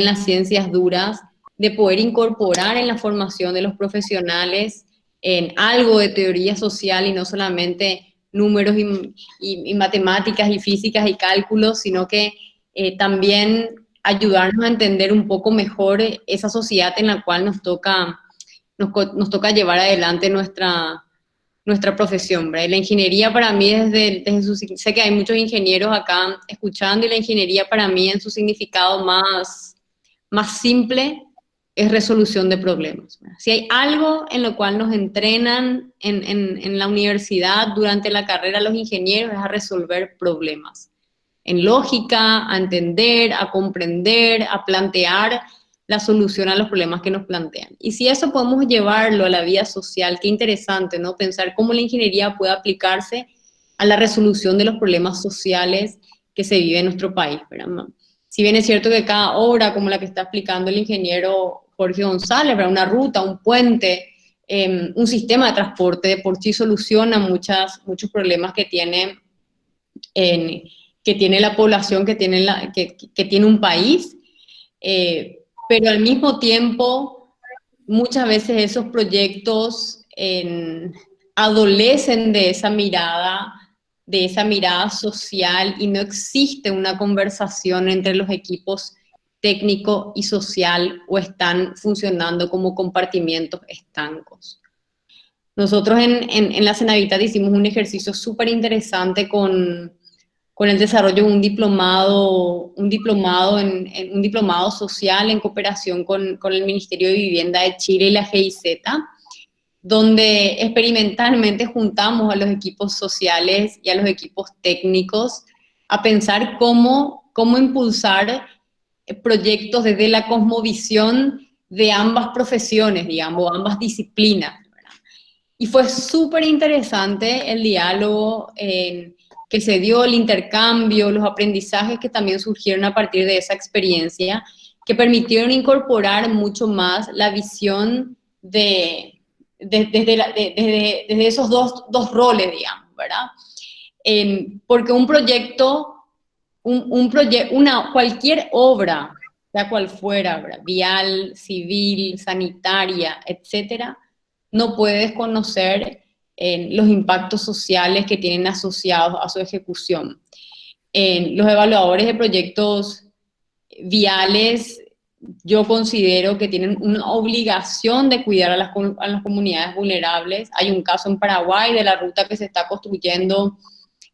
las ciencias duras de poder incorporar en la formación de los profesionales en algo de teoría social y no solamente números y matemáticas y físicas y cálculos, sino que también ayudarnos a entender un poco mejor esa sociedad en la cual nos toca llevar adelante nuestra profesión, ¿verdad? Y la ingeniería para mí sé que hay muchos ingenieros acá escuchando y la ingeniería para mí en su significado más simple es resolución de problemas, ¿verdad? Si hay algo en lo cual nos entrenan en la universidad durante la carrera los ingenieros es a resolver problemas en lógica, a entender, a comprender, a plantear la solución a los problemas que nos plantean. Y si eso podemos llevarlo a la vida social, qué interesante, ¿no? Pensar cómo la ingeniería puede aplicarse a la resolución de los problemas sociales que se vive en nuestro país, ¿verdad? Si bien es cierto que cada obra, como la que está explicando el ingeniero Jorge González, ¿verdad? Una ruta, un puente, un sistema de transporte de por sí soluciona muchos problemas en, que tiene la población, que tiene un país, pero al mismo tiempo muchas veces esos proyectos adolecen de esa mirada social y no existe una conversación entre los equipos técnico y social o están funcionando como compartimientos estancos. Nosotros en la Cenavitat hicimos un ejercicio súper interesante con el desarrollo de un diplomado social en cooperación con el Ministerio de Vivienda de Chile y la GIZ, donde experimentalmente juntamos a los equipos sociales y a los equipos técnicos a pensar cómo impulsar proyectos desde la cosmovisión de ambas profesiones, digamos, ambas disciplinas, ¿verdad? Y fue súper interesante el diálogo que se dio, el intercambio, los aprendizajes que también surgieron a partir de esa experiencia, que permitieron incorporar mucho más la visión desde esos dos roles, digamos, ¿verdad? Porque un proyecto, cualquier obra, sea cual fuera, ¿verdad? Vial, civil, sanitaria, etcétera, no puede desconocer los impactos sociales que tienen asociados a su ejecución. Los evaluadores de proyectos viales, yo considero que tienen una obligación de cuidar a las comunidades vulnerables. Hay un caso en Paraguay de la ruta que se está construyendo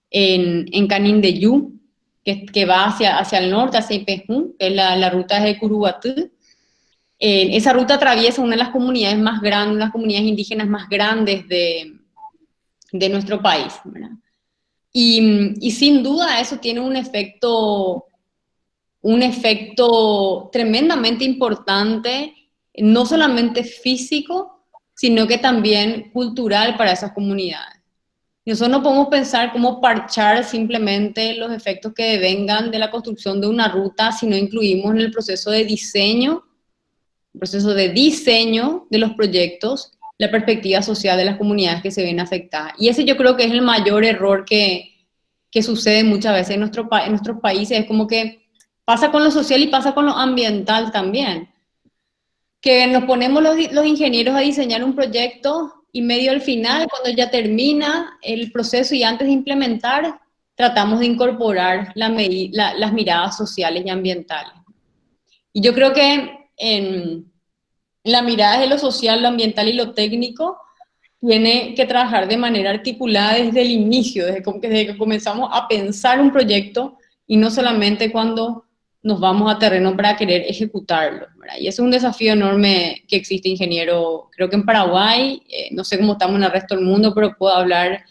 en Canindeyú, que va hacia el norte, hacia Ipejú, que es la ruta de Curuguatú. Esa ruta atraviesa una de las comunidades más grandes, una de las comunidades indígenas más grandes de nuestro país, ¿verdad? Y sin duda eso tiene un efecto tremendamente importante, no solamente físico, sino que también cultural para esas comunidades. Nosotros no podemos pensar cómo parchar simplemente los efectos que devengan de la construcción de una ruta si no incluimos en el proceso de diseño de los proyectos la perspectiva social de las comunidades que se ven afectadas. Y ese yo creo que es el mayor error que sucede muchas veces en nuestros países. Es como que pasa con lo social y pasa con lo ambiental también. Que nos ponemos los ingenieros a diseñar un proyecto y medio al final, cuando ya termina el proceso y antes de implementar, tratamos de incorporar las miradas sociales y ambientales. Y yo creo que en la mirada de lo social, lo ambiental y lo técnico tiene que trabajar de manera articulada desde el inicio, desde que comenzamos a pensar un proyecto y no solamente cuando nos vamos a terreno para querer ejecutarlo, ¿verdad? Y es un desafío enorme que existe, ingeniero. Creo que en Paraguay, no sé cómo estamos en el resto del mundo, pero puedo hablar,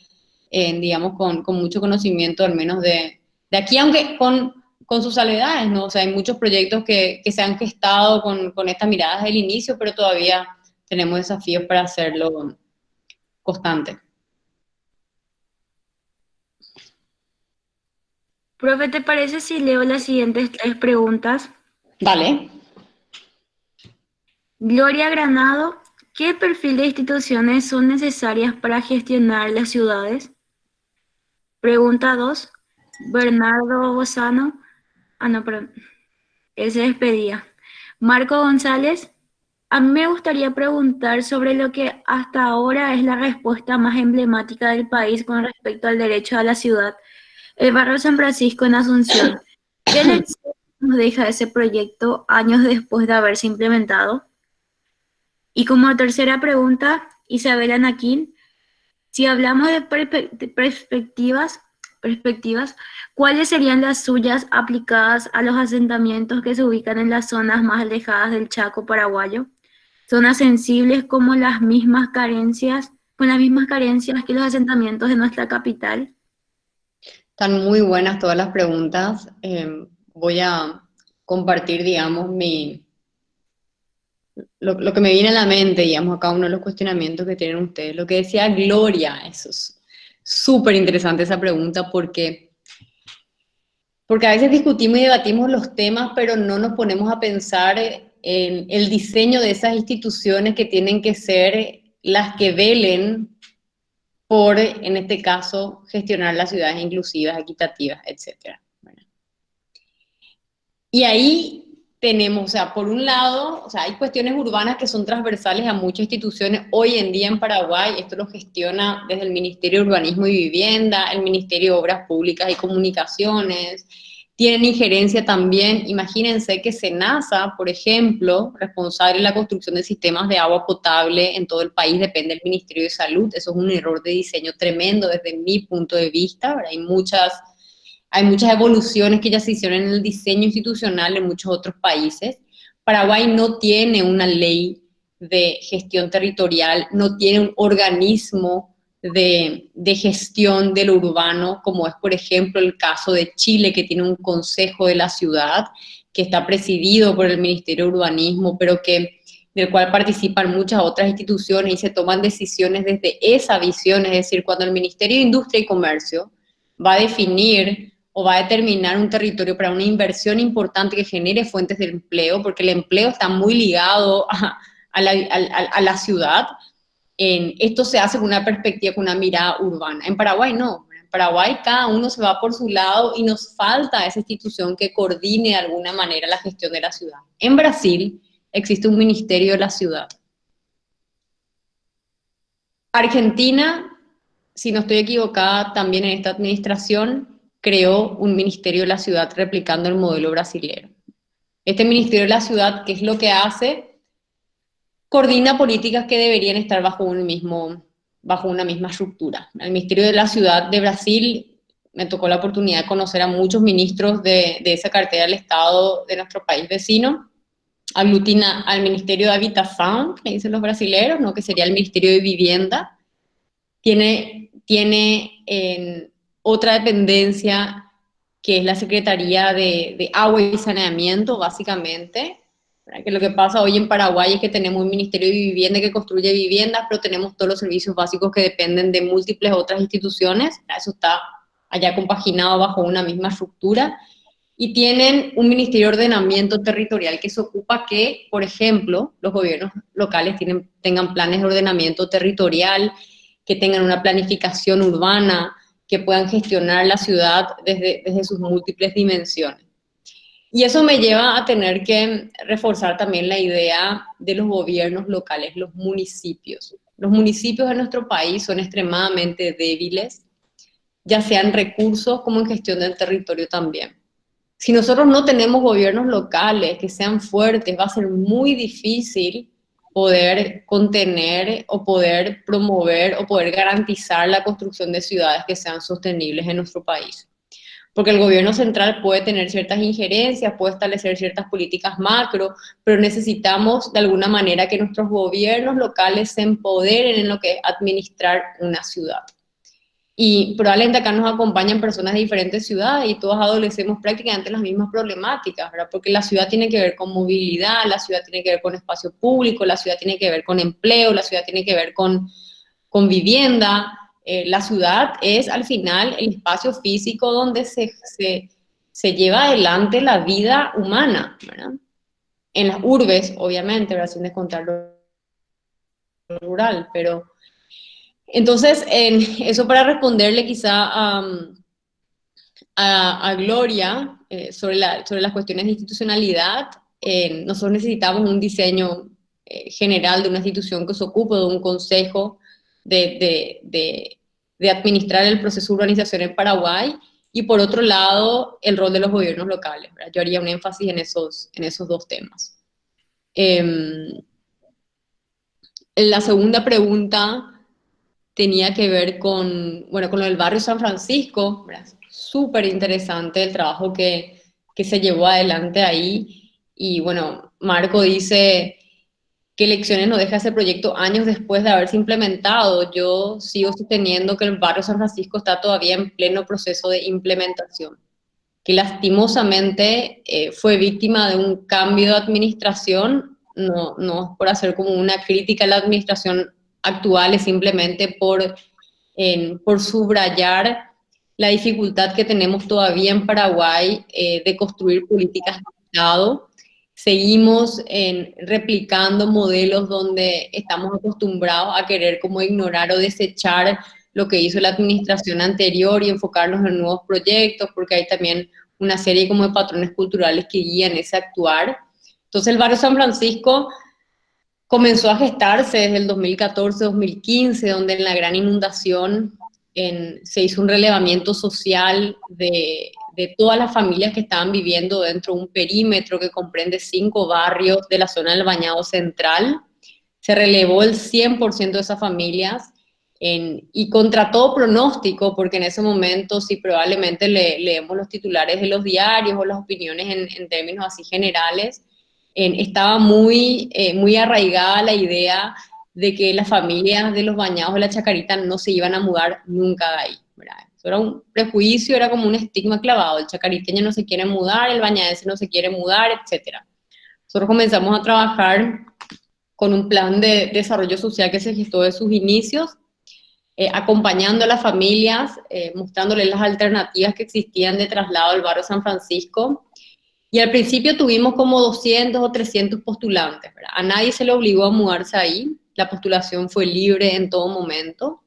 digamos, con mucho conocimiento, al menos de aquí, aunque con sus salvedades, ¿no? O sea, hay muchos proyectos que se han gestado con esta mirada desde el inicio, pero todavía tenemos desafíos para hacerlo constante. Profe, ¿te parece si leo las siguientes 3 preguntas? Vale. Gloria Granado, ¿qué perfil de instituciones son necesarias para gestionar las ciudades? Pregunta 2. Bernardo Bozano. No, perdón. Él se despedía. Marco González, a mí me gustaría preguntar sobre lo que hasta ahora es la respuesta más emblemática del país con respecto al derecho a la ciudad, el barrio San Francisco en Asunción. ¿Qué lección nos deja ese proyecto años después de haberse implementado? Y como tercera pregunta, Isabela Naquín, si hablamos de perspectivas, ¿cuáles serían las suyas aplicadas a los asentamientos que se ubican en las zonas más alejadas del Chaco paraguayo? Zonas sensibles como con las mismas carencias que los asentamientos de nuestra capital. Están muy buenas todas las preguntas. Voy a compartir, digamos, lo que me viene a la mente, digamos, acá uno de los cuestionamientos que tienen ustedes. Lo que decía Gloria, eso es súper interesante esa pregunta porque a veces discutimos y debatimos los temas, pero no nos ponemos a pensar en el diseño de esas instituciones que tienen que ser las que velen por, en este caso, gestionar las ciudades inclusivas, equitativas, etc. Y ahí tenemos, o sea, por un lado, o sea, hay cuestiones urbanas que son transversales a muchas instituciones. Hoy en día en Paraguay, esto lo gestiona desde el Ministerio de Urbanismo y Vivienda, el Ministerio de Obras Públicas y Comunicaciones. Tienen injerencia también, imagínense que SENASA, por ejemplo, responsable de la construcción de sistemas de agua potable en todo el país, depende del Ministerio de Salud. Eso es un error de diseño tremendo desde mi punto de vista, ¿verdad? Hay muchas evoluciones que ya se hicieron en el diseño institucional en muchos otros países. Paraguay no tiene una ley de gestión territorial, no tiene un organismo de gestión de lo urbano, como es, por ejemplo, el caso de Chile, que tiene un consejo de la ciudad, que está presidido por el Ministerio de Urbanismo, pero del cual participan muchas otras instituciones y se toman decisiones desde esa visión, es decir, cuando el Ministerio de Industria y Comercio va a definir o va a determinar un territorio para una inversión importante que genere fuentes de empleo, porque el empleo está muy ligado a la ciudad. Esto se hace con una perspectiva, con una mirada urbana. En Paraguay no. En Paraguay cada uno se va por su lado y nos falta esa institución que coordine de alguna manera la gestión de la ciudad. En Brasil existe un ministerio de la ciudad. Argentina, si no estoy equivocada, también en esta administración creó un ministerio de la ciudad replicando el modelo brasilero. Este ministerio de la ciudad, ¿qué es lo que hace? Coordina políticas que deberían estar bajo una misma estructura. El Ministerio de la Ciudad de Brasil, me tocó la oportunidad de conocer a muchos ministros de esa cartera del Estado de nuestro país vecino. Aglutina al Ministerio de Habitación, que dicen los brasileños, ¿no? Que sería el Ministerio de Vivienda. Tiene otra dependencia que es la Secretaría de Agua y Saneamiento, básicamente. Que lo que pasa hoy en Paraguay es que tenemos un Ministerio de Vivienda que construye viviendas, pero tenemos todos los servicios básicos que dependen de múltiples otras instituciones. Eso está allá compaginado bajo una misma estructura. Y tienen un Ministerio de Ordenamiento Territorial que se ocupa que, por ejemplo, los gobiernos locales tengan planes de ordenamiento territorial, que tengan una planificación urbana, que puedan gestionar la ciudad desde sus múltiples dimensiones. Y eso me lleva a tener que reforzar también la idea de los gobiernos locales, los municipios. Los municipios de nuestro país son extremadamente débiles, ya sea en recursos como en gestión del territorio también. Si nosotros no tenemos gobiernos locales que sean fuertes, va a ser muy difícil poder contener o poder promover o poder garantizar la construcción de ciudades que sean sostenibles en nuestro país. Porque el gobierno central puede tener ciertas injerencias, puede establecer ciertas políticas macro, pero necesitamos de alguna manera que nuestros gobiernos locales se empoderen en lo que es administrar una ciudad. Y probablemente acá nos acompañan personas de diferentes ciudades y todos adolecemos prácticamente las mismas problemáticas, ¿verdad? Porque la ciudad tiene que ver con movilidad, la ciudad tiene que ver con espacio público, la ciudad tiene que ver con empleo, la ciudad tiene que ver con vivienda. La ciudad es al final el espacio físico donde se lleva adelante la vida humana, ¿verdad? En las urbes, obviamente, ¿verdad? Sin descontar lo rural, pero... Entonces, eso para responderle quizá a Gloria sobre las cuestiones de institucionalidad, nosotros necesitamos un diseño general de una institución que se ocupe de un consejo de administrar el proceso de urbanización en Paraguay, y por otro lado, el rol de los gobiernos locales, ¿verdad? Yo haría un énfasis en esos dos temas. La segunda pregunta tenía que ver con lo del barrio San Francisco, súper interesante el trabajo que se llevó adelante ahí. Y bueno, Marco dice qué lecciones nos deja ese proyecto años después de haberse implementado. Yo sigo sosteniendo que el barrio San Francisco está todavía en pleno proceso de implementación, que lastimosamente fue víctima de un cambio de administración, no es por hacer como una crítica a la administración actual, es simplemente por subrayar la dificultad que tenemos todavía en Paraguay de construir políticas de Estado. Seguimos replicando modelos donde estamos acostumbrados a querer como ignorar o desechar lo que hizo la administración anterior y enfocarnos en nuevos proyectos, porque hay también una serie como de patrones culturales que guían ese actuar. Entonces el barrio San Francisco comenzó a gestarse desde el 2014-2015, donde en la gran inundación se hizo un relevamiento social de todas las familias que estaban viviendo dentro de un perímetro que comprende 5 barrios de la zona del Bañado Central. Se relevó el 100% de esas familias y contra todo pronóstico, porque en ese momento, si probablemente leemos los titulares de los diarios o las opiniones en términos así generales, estaba muy arraigada la idea de que las familias de los Bañados de la Chacarita no se iban a mudar nunca de ahí, ¿verdad? Eso era un prejuicio, era como un estigma clavado, el chacariteño no se quiere mudar, el bañadense no se quiere mudar, etc. Nosotros comenzamos a trabajar con un plan de desarrollo social que se gestó de sus inicios, acompañando a las familias, mostrándoles las alternativas que existían de traslado al barrio San Francisco. Y al principio tuvimos como 200 o 300 postulantes, ¿verdad? A nadie se le obligó a mudarse ahí, la postulación fue libre en todo momento.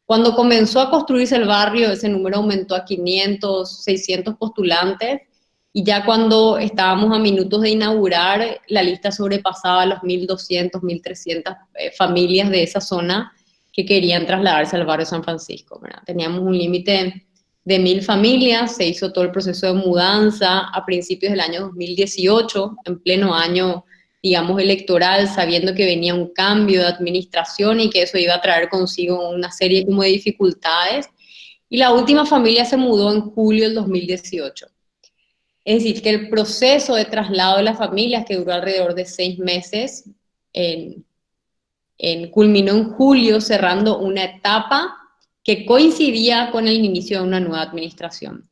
Cuando comenzó a construirse el barrio, ese número aumentó a 500, 600 postulantes, y ya cuando estábamos a minutos de inaugurar, la lista sobrepasaba los 1.200, 1.300 familias de esa zona que querían trasladarse al barrio San Francisco, ¿verdad? Teníamos un límite de 1.000 familias, se hizo todo el proceso de mudanza a principios del año 2018, en pleno año, digamos, electoral, sabiendo que venía un cambio de administración y que eso iba a traer consigo una serie como de dificultades. Y la última familia se mudó en julio del 2018. Es decir, que el proceso de traslado de las familias, que duró alrededor de 6 meses, culminó en julio, cerrando una etapa que coincidía con el inicio de una nueva administración.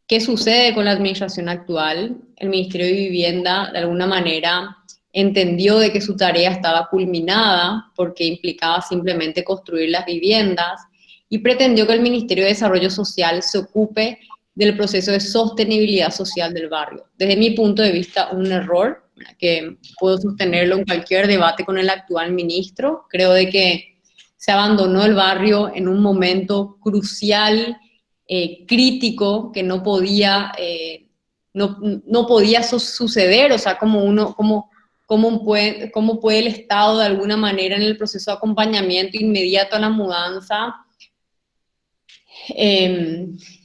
¿Qué sucede con la administración actual? El Ministerio de Vivienda, de alguna manera, entendió de que su tarea estaba culminada porque implicaba simplemente construir las viviendas y pretendió que el Ministerio de Desarrollo Social se ocupe del proceso de sostenibilidad social del barrio. Desde mi punto de vista, un error, que puedo sostenerlo en cualquier debate con el actual ministro. Creo de que se abandonó el barrio en un momento crucial, crítico, que no podía, no podía suceder, o sea, cómo puede el Estado de alguna manera en el proceso de acompañamiento inmediato a la mudanza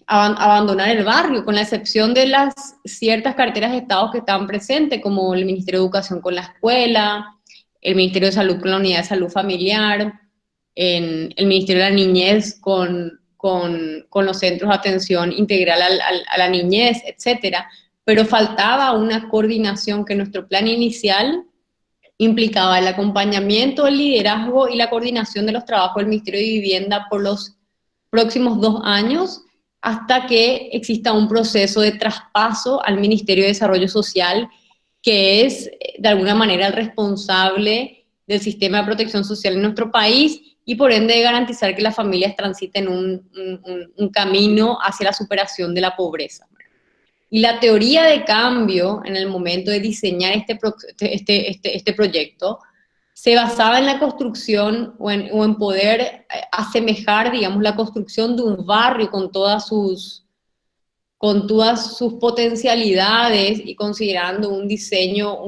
abandonar el barrio, con la excepción de las ciertas carteras de Estado que estaban presentes, como el Ministerio de Educación con la escuela, el Ministerio de Salud con la unidad de salud familiar, el Ministerio de la Niñez con los centros de atención integral a la niñez, etcétera. Pero faltaba una coordinación que nuestro plan inicial implicaba el acompañamiento, el liderazgo y la coordinación de los trabajos del Ministerio de Vivienda por los próximos 2 años, hasta que exista un proceso de traspaso al Ministerio de Desarrollo Social, que es de alguna manera el responsable del sistema de protección social en nuestro país y por ende garantizar que las familias transiten un camino hacia la superación de la pobreza. Y la teoría de cambio en el momento de diseñar este proyecto se basaba en la construcción o en poder asemejar, digamos, la construcción de un barrio con todas sus potencialidades y considerando un diseño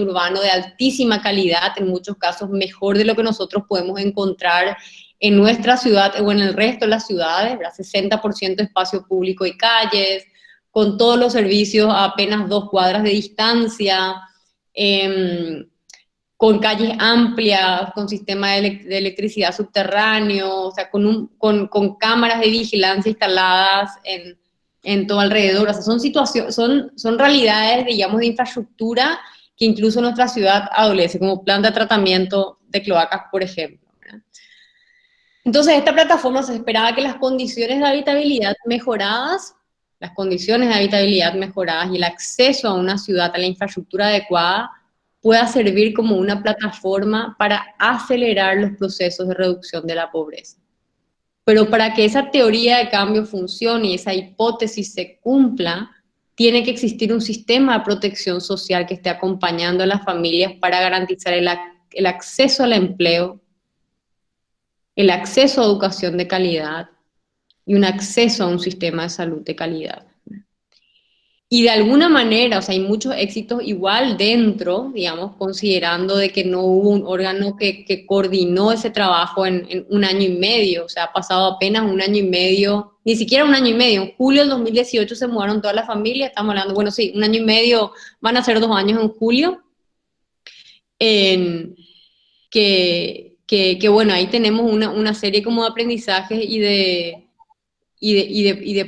urbano de altísima calidad, en muchos casos mejor de lo que nosotros podemos encontrar en nuestra ciudad o en el resto de las ciudades, ¿verdad? 60% espacio público y calles, con todos los servicios a apenas 2 cuadras de distancia, con calles amplias, con sistema de electricidad subterráneo, o sea, con cámaras de vigilancia instaladas en todo alrededor. O sea, son realidades, digamos, de infraestructura que incluso nuestra ciudad adolece, como planta de tratamiento de cloacas, por ejemplo, ¿verdad? Entonces, esta plataforma se esperaba que las condiciones de habitabilidad mejoradas y el acceso a una ciudad, a la infraestructura adecuada, pueda servir como una plataforma para acelerar los procesos de reducción de la pobreza. Pero para que esa teoría de cambio funcione y esa hipótesis se cumpla, tiene que existir un sistema de protección social que esté acompañando a las familias para garantizar el acceso al empleo, el acceso a educación de calidad y un acceso a un sistema de salud de calidad. Y de alguna manera, o sea, hay muchos éxitos igual dentro, digamos, considerando de que no hubo un órgano que coordinó ese trabajo en 1 año y medio, o sea, ha pasado apenas 1 año y medio, ni siquiera 1 año y medio, en julio del 2018 se mudaron todas las familias, estamos hablando, bueno, sí, 1 año y medio, van a ser 2 años en julio, bueno, ahí tenemos una serie como de aprendizajes y de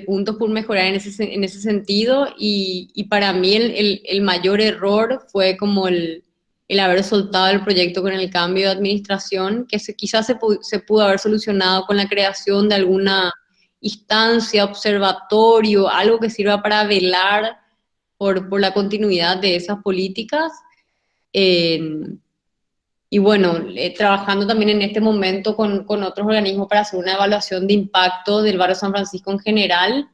puntos por mejorar en ese sentido, y para mí el mayor error fue como el haber soltado el proyecto con el cambio de administración, que quizás se pudo haber solucionado con la creación de alguna instancia, observatorio, algo que sirva para velar por la continuidad de esas políticas. Eh, y bueno, trabajando también en este momento con otros organismos para hacer una evaluación de impacto del barrio San Francisco en general.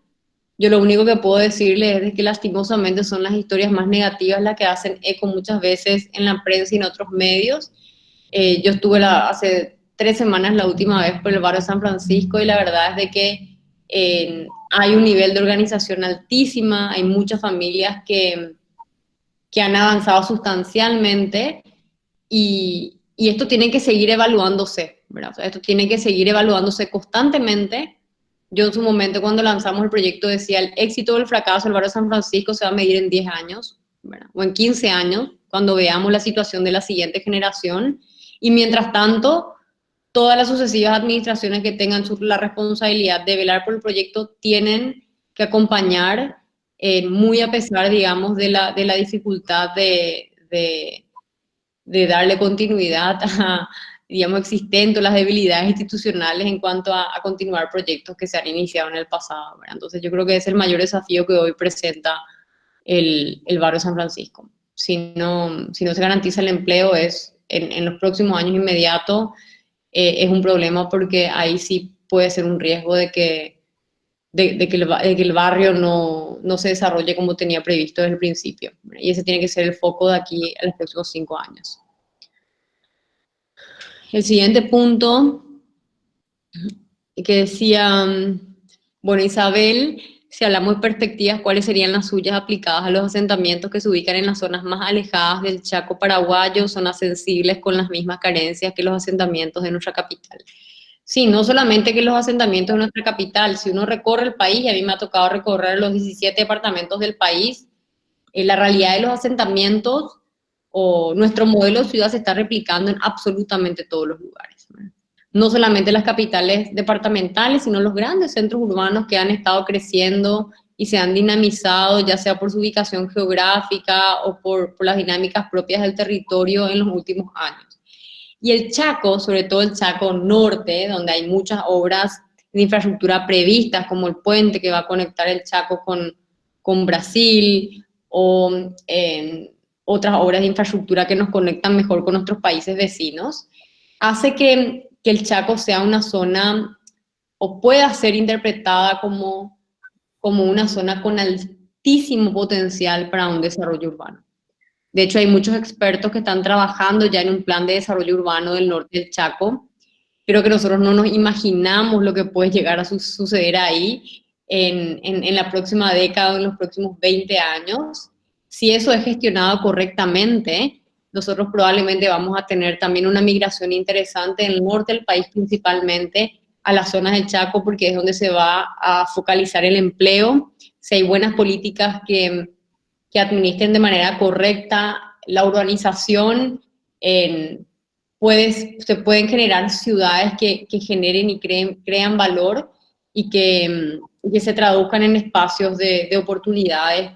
Yo lo único que puedo decirles es de que lastimosamente son las historias más negativas las que hacen eco muchas veces en la prensa y en otros medios. Yo estuve hace 3 semanas la última vez por el barrio San Francisco y la verdad es de que hay un nivel de organización altísima, hay muchas familias que han avanzado sustancialmente y esto tiene que seguir evaluándose, ¿verdad? O sea, esto tiene que seguir evaluándose constantemente. Yo en su momento cuando lanzamos el proyecto decía el éxito o el fracaso del barrio San Francisco se va a medir en 10 años, ¿verdad? O en 15 años, cuando veamos la situación de la siguiente generación. Y mientras tanto, todas las sucesivas administraciones que tengan la responsabilidad de velar por el proyecto tienen que acompañar, muy a pesar, digamos, de la dificultad de darle continuidad a, digamos, existentes, las debilidades institucionales en cuanto a continuar proyectos que se han iniciado en el pasado, ¿verdad? Entonces yo creo que es el mayor desafío que hoy presenta el barrio San Francisco. Si no se garantiza el empleo es en los próximos años inmediatos, es un problema porque ahí sí puede ser un riesgo de que el barrio no se desarrolle como tenía previsto desde el principio. Y ese tiene que ser el foco de aquí a los próximos 5 años. El siguiente punto que decía, bueno, Isabel, si hablamos de perspectivas, ¿cuáles serían las suyas aplicadas a los asentamientos que se ubican en las zonas más alejadas del Chaco paraguayo, zonas sensibles con las mismas carencias que los asentamientos de nuestra capital? Sí, no solamente que los asentamientos de nuestra capital, si uno recorre el país, y a mí me ha tocado recorrer los 17 departamentos del país, la realidad de los asentamientos o nuestro modelo de ciudad se está replicando en absolutamente todos los lugares, ¿verdad? No solamente las capitales departamentales, sino los grandes centros urbanos que han estado creciendo y se han dinamizado, ya sea por su ubicación geográfica o por las dinámicas propias del territorio en los últimos años. Y el Chaco, sobre todo el Chaco Norte, donde hay muchas obras de infraestructura previstas, como el puente que va a conectar el Chaco con Brasil, o otras obras de infraestructura que nos conectan mejor con nuestros países vecinos, hace que el Chaco sea una zona, o pueda ser interpretada como una zona con altísimo potencial para un desarrollo urbano. De hecho, hay muchos expertos que están trabajando ya en un plan de desarrollo urbano del norte del Chaco. Creo que nosotros no nos imaginamos lo que puede llegar a suceder ahí en la próxima década o en los próximos 20 años. Si eso es gestionado correctamente, nosotros probablemente vamos a tener también una migración interesante en el norte del país, principalmente a las zonas del Chaco, porque es donde se va a focalizar el empleo. Si hay buenas políticas que administren de manera correcta la urbanización, se pueden generar ciudades que generen y crean valor y que se traduzcan en espacios de oportunidades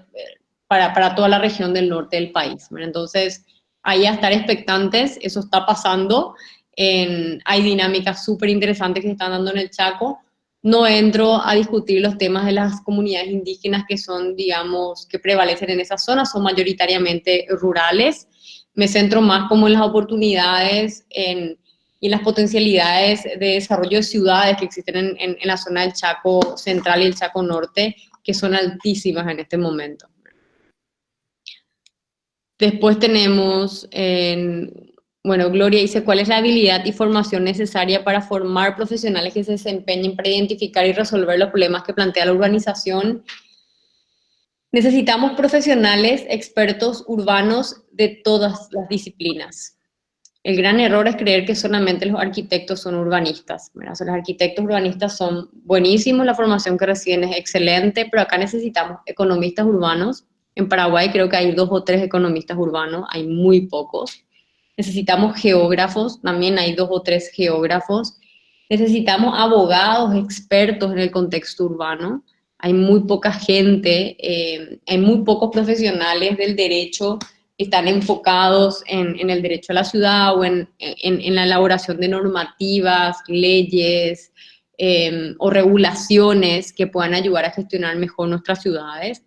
para toda la región del norte del país. Entonces, ahí a estar expectantes, eso está pasando. Hay dinámicas súper interesantes que se están dando en el Chaco. No entro a discutir los temas de las comunidades indígenas que son, digamos, que prevalecen en esa zona, son mayoritariamente rurales. Me centro más como en las oportunidades y en las potencialidades de desarrollo de ciudades que existen en la zona del Chaco Central y el Chaco Norte, que son altísimas en este momento. Después tenemos, bueno, Gloria dice, ¿cuál es la habilidad y formación necesaria para formar profesionales que se desempeñen para identificar y resolver los problemas que plantea la urbanización? Necesitamos profesionales expertos urbanos de todas las disciplinas. El gran error es creer que solamente los arquitectos son urbanistas, ¿verdad? O sea, los arquitectos urbanistas son buenísimos, la formación que reciben es excelente, pero acá necesitamos economistas urbanos. En Paraguay creo que hay 2 o 3 economistas urbanos, hay muy pocos. Necesitamos geógrafos, también hay 2 o 3 geógrafos. Necesitamos abogados expertos en el contexto urbano. Hay muy poca gente, hay muy pocos profesionales del derecho están enfocados en el derecho a la ciudad o en la elaboración de normativas, leyes o regulaciones que puedan ayudar a gestionar mejor nuestras ciudades.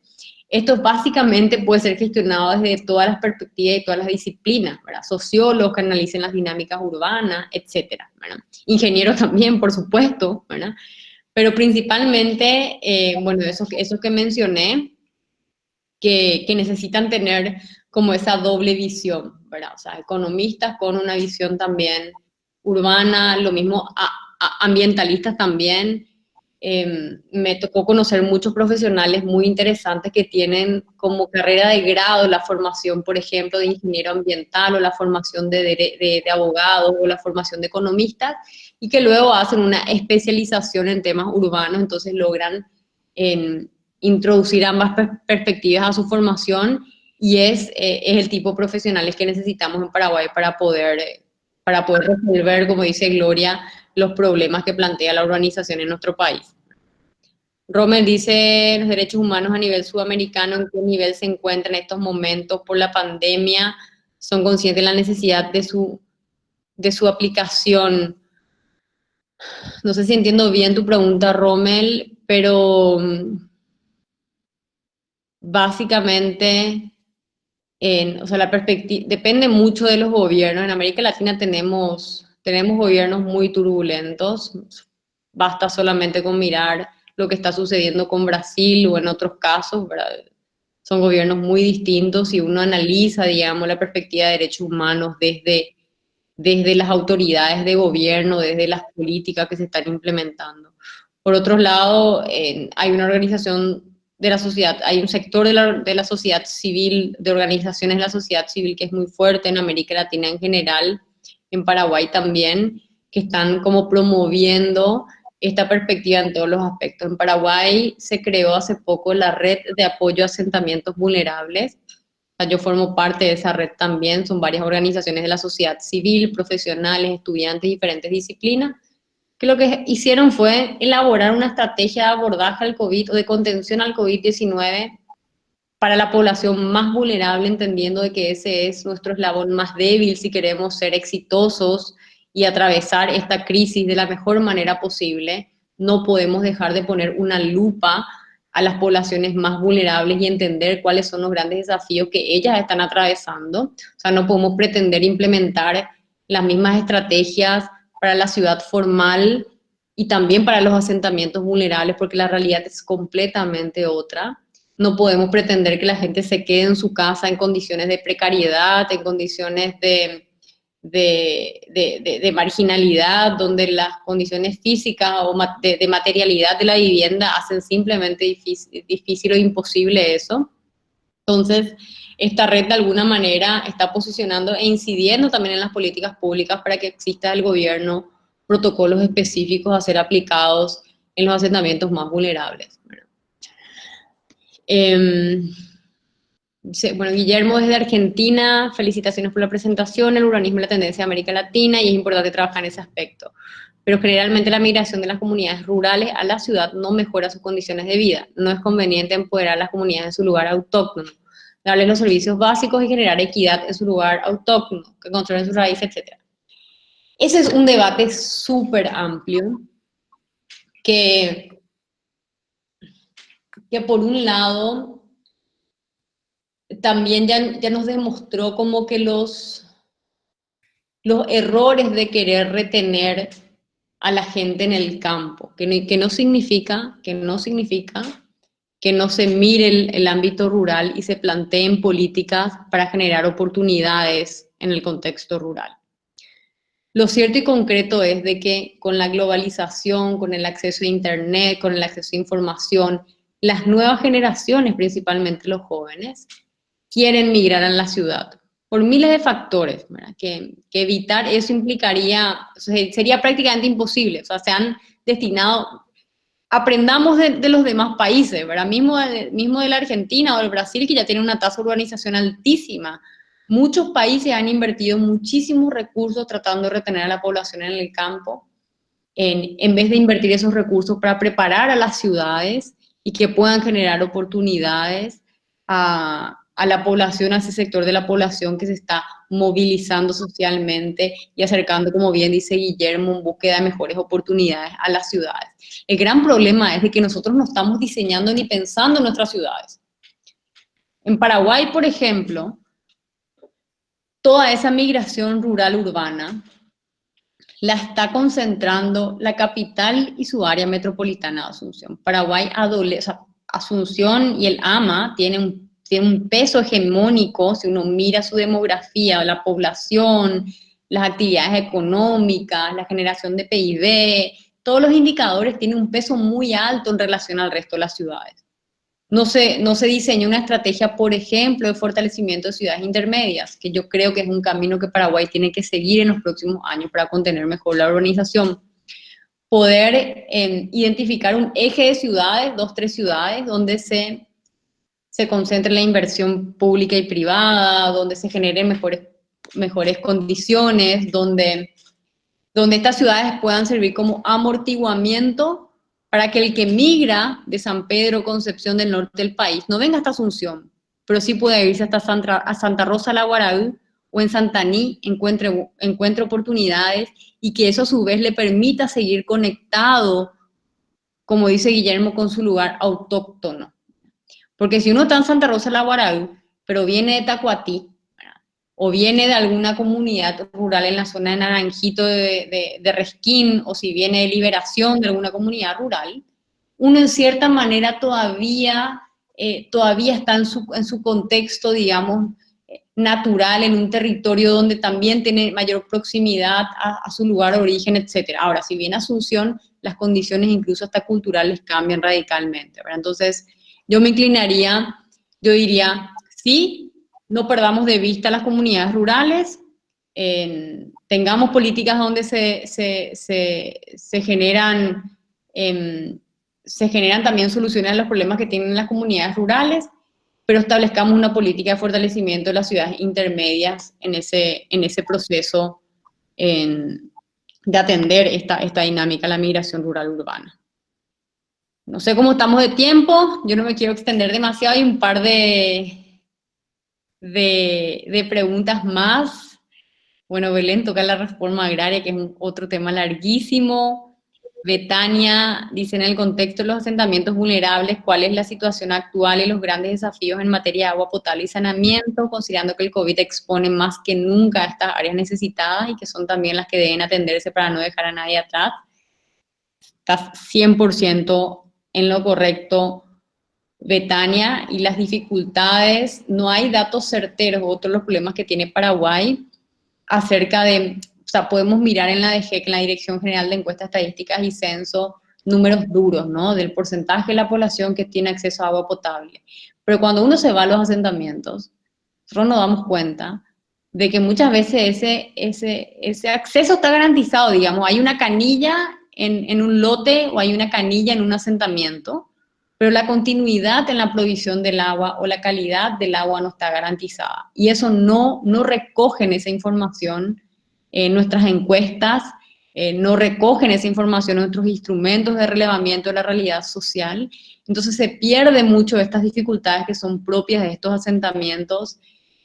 Esto básicamente puede ser gestionado desde todas las perspectivas y todas las disciplinas, ¿verdad? Sociólogos que analicen las dinámicas urbanas, etcétera, ¿verdad? Ingenieros también, por supuesto, ¿verdad? Pero principalmente, bueno, eso que mencioné, que necesitan tener como esa doble visión, ¿verdad? O sea, economistas con una visión también urbana, lo mismo ambientalistas también. Me tocó conocer muchos profesionales muy interesantes que tienen como carrera de grado la formación, por ejemplo, de ingeniero ambiental o la formación de abogado o la formación de economistas y que luego hacen una especialización en temas urbanos, entonces logran introducir ambas perspectivas a su formación y es el tipo de profesionales que necesitamos en Paraguay para poder resolver, como dice Gloria, los problemas que plantea la urbanización en nuestro país. Rommel dice, los derechos humanos a nivel sudamericano, ¿en qué nivel se encuentran en estos momentos por la pandemia? ¿Son conscientes de la necesidad de su aplicación? No sé si entiendo bien tu pregunta, Rommel, pero básicamente, o sea, la perspectiva depende mucho de los gobiernos. En América Latina tenemos gobiernos muy turbulentos. Basta solamente con mirar lo que está sucediendo con Brasil o en otros casos, ¿verdad? Son gobiernos muy distintos y uno analiza, digamos, la perspectiva de derechos humanos desde las autoridades de gobierno, desde las políticas que se están implementando. Por otro lado, hay una organización de la sociedad, hay un sector de la sociedad civil, de organizaciones de la sociedad civil que es muy fuerte en América Latina en general, en Paraguay también, que están como promoviendo esta perspectiva en todos los aspectos. En Paraguay se creó hace poco la Red de Apoyo a Asentamientos Vulnerables. Yo formo parte de esa red también, son varias organizaciones de la sociedad civil, profesionales, estudiantes de diferentes disciplinas, que lo que hicieron fue elaborar una estrategia de abordaje al COVID o de contención al COVID-19 para la población más vulnerable, entendiendo de que ese es nuestro eslabón más débil si queremos ser exitosos y atravesar esta crisis de la mejor manera posible. No podemos dejar de poner una lupa a las poblaciones más vulnerables y entender cuáles son los grandes desafíos que ellas están atravesando. O sea, no podemos pretender implementar las mismas estrategias para la ciudad formal y también para los asentamientos vulnerables, porque la realidad es completamente otra. No podemos pretender que la gente se quede en su casa en condiciones de precariedad, en condiciones de marginalidad, donde las condiciones físicas o de materialidad de la vivienda hacen simplemente difícil o imposible eso. Entonces, esta red de alguna manera está posicionando e incidiendo también en las políticas públicas para que exista del gobierno protocolos específicos a ser aplicados en los asentamientos más vulnerables. Bueno, Guillermo desde Argentina, felicitaciones por la presentación, el urbanismo es la tendencia de América Latina y es importante trabajar en ese aspecto. Pero generalmente la migración de las comunidades rurales a la ciudad no mejora sus condiciones de vida. No es conveniente empoderar a las comunidades en su lugar autóctono, darles los servicios básicos y generar equidad en su lugar autóctono, que controlen sus raíces, etc. Ese es un debate súper amplio que por un lado también ya nos demostró como que los errores de querer retener a la gente en el campo, que no significa que no se mire el ámbito rural y se planteen políticas para generar oportunidades en el contexto rural. Lo cierto y concreto es de que con la globalización, con el acceso a Internet, con el acceso a información, las nuevas generaciones, principalmente los jóvenes, quieren migrar a la ciudad por miles de factores, ¿verdad? Que evitar eso implicaría, sería prácticamente imposible. O sea, se han destinado, aprendamos de los demás países, ¿verdad? Mismo de la Argentina o del Brasil, que ya tienen una tasa de urbanización altísima. Muchos países han invertido muchísimos recursos tratando de retener a la población en el campo, en vez de invertir esos recursos para preparar a las ciudades y que puedan generar oportunidades a la población, a ese sector de la población que se está movilizando socialmente y acercando, como bien dice Guillermo, en búsqueda de mejores oportunidades a las ciudades. El gran problema es de que nosotros no estamos diseñando ni pensando en nuestras ciudades. En Paraguay, por ejemplo, toda esa migración rural-urbana la está concentrando la capital y su área metropolitana de Asunción. Paraguay adolece, o sea, Asunción y el AMA tienen un peso hegemónico, si uno mira su demografía, la población, las actividades económicas, la generación de PIB, todos los indicadores tienen un peso muy alto en relación al resto de las ciudades. No se diseña una estrategia, por ejemplo, de fortalecimiento de ciudades intermedias, que yo creo que es un camino que Paraguay tiene que seguir en los próximos años para contener mejor la urbanización. Poder identificar un eje de ciudades, 2, 3 ciudades, donde se concentre la inversión pública y privada, donde se generen mejores condiciones, donde estas ciudades puedan servir como amortiguamiento para que el que migra de San Pedro, Concepción del norte del país, no venga hasta Asunción, pero sí pueda irse hasta Santa Rosa la Guaraú o en Santaní, encuentre oportunidades y que eso a su vez le permita seguir conectado, como dice Guillermo, con su lugar autóctono. Porque si uno está en Santa Rosa la Guaraú, pero viene de Tacuatí, o viene de alguna comunidad rural en la zona de Naranjito de Resquín, o si viene de Liberación de alguna comunidad rural, uno en cierta manera todavía está en su contexto, digamos, natural, en un territorio donde también tiene mayor proximidad a su lugar de origen, etc. Ahora, si viene Asunción, las condiciones incluso hasta culturales cambian radicalmente, ¿verdad? Entonces, yo diría, sí, no perdamos de vista las comunidades rurales, tengamos políticas donde se generan también soluciones a los problemas que tienen las comunidades rurales, pero establezcamos una política de fortalecimiento de las ciudades intermedias en ese proceso de atender esta dinámica, la migración rural-urbana. No sé cómo estamos de tiempo, yo no me quiero extender demasiado, hay un par de preguntas más. Bueno, Belén toca la reforma agraria, que es otro tema larguísimo. Betania dice, en el contexto de los asentamientos vulnerables, ¿cuál es la situación actual y los grandes desafíos en materia de agua potable y saneamiento, considerando que el COVID expone más que nunca a estas áreas necesitadas y que son también las que deben atenderse para no dejar a nadie atrás? Estás 100% en lo correcto, Betania, y las dificultades, no hay datos certeros, otros de los problemas que tiene Paraguay acerca de, o sea, podemos mirar en la DGEC, en la Dirección General de Encuestas Estadísticas y Censo, números duros, ¿no? Del porcentaje de la población que tiene acceso a agua potable. Pero cuando uno se va a los asentamientos, nosotros nos damos cuenta de que muchas veces ese acceso está garantizado, digamos, hay una canilla en un lote o hay una canilla en un asentamiento, pero la continuidad en la provisión del agua o la calidad del agua no está garantizada. Y eso no recogen esa información nuestras encuestas, no recogen esa información nuestros instrumentos de relevamiento de la realidad social. Entonces se pierde mucho estas dificultades que son propias de estos asentamientos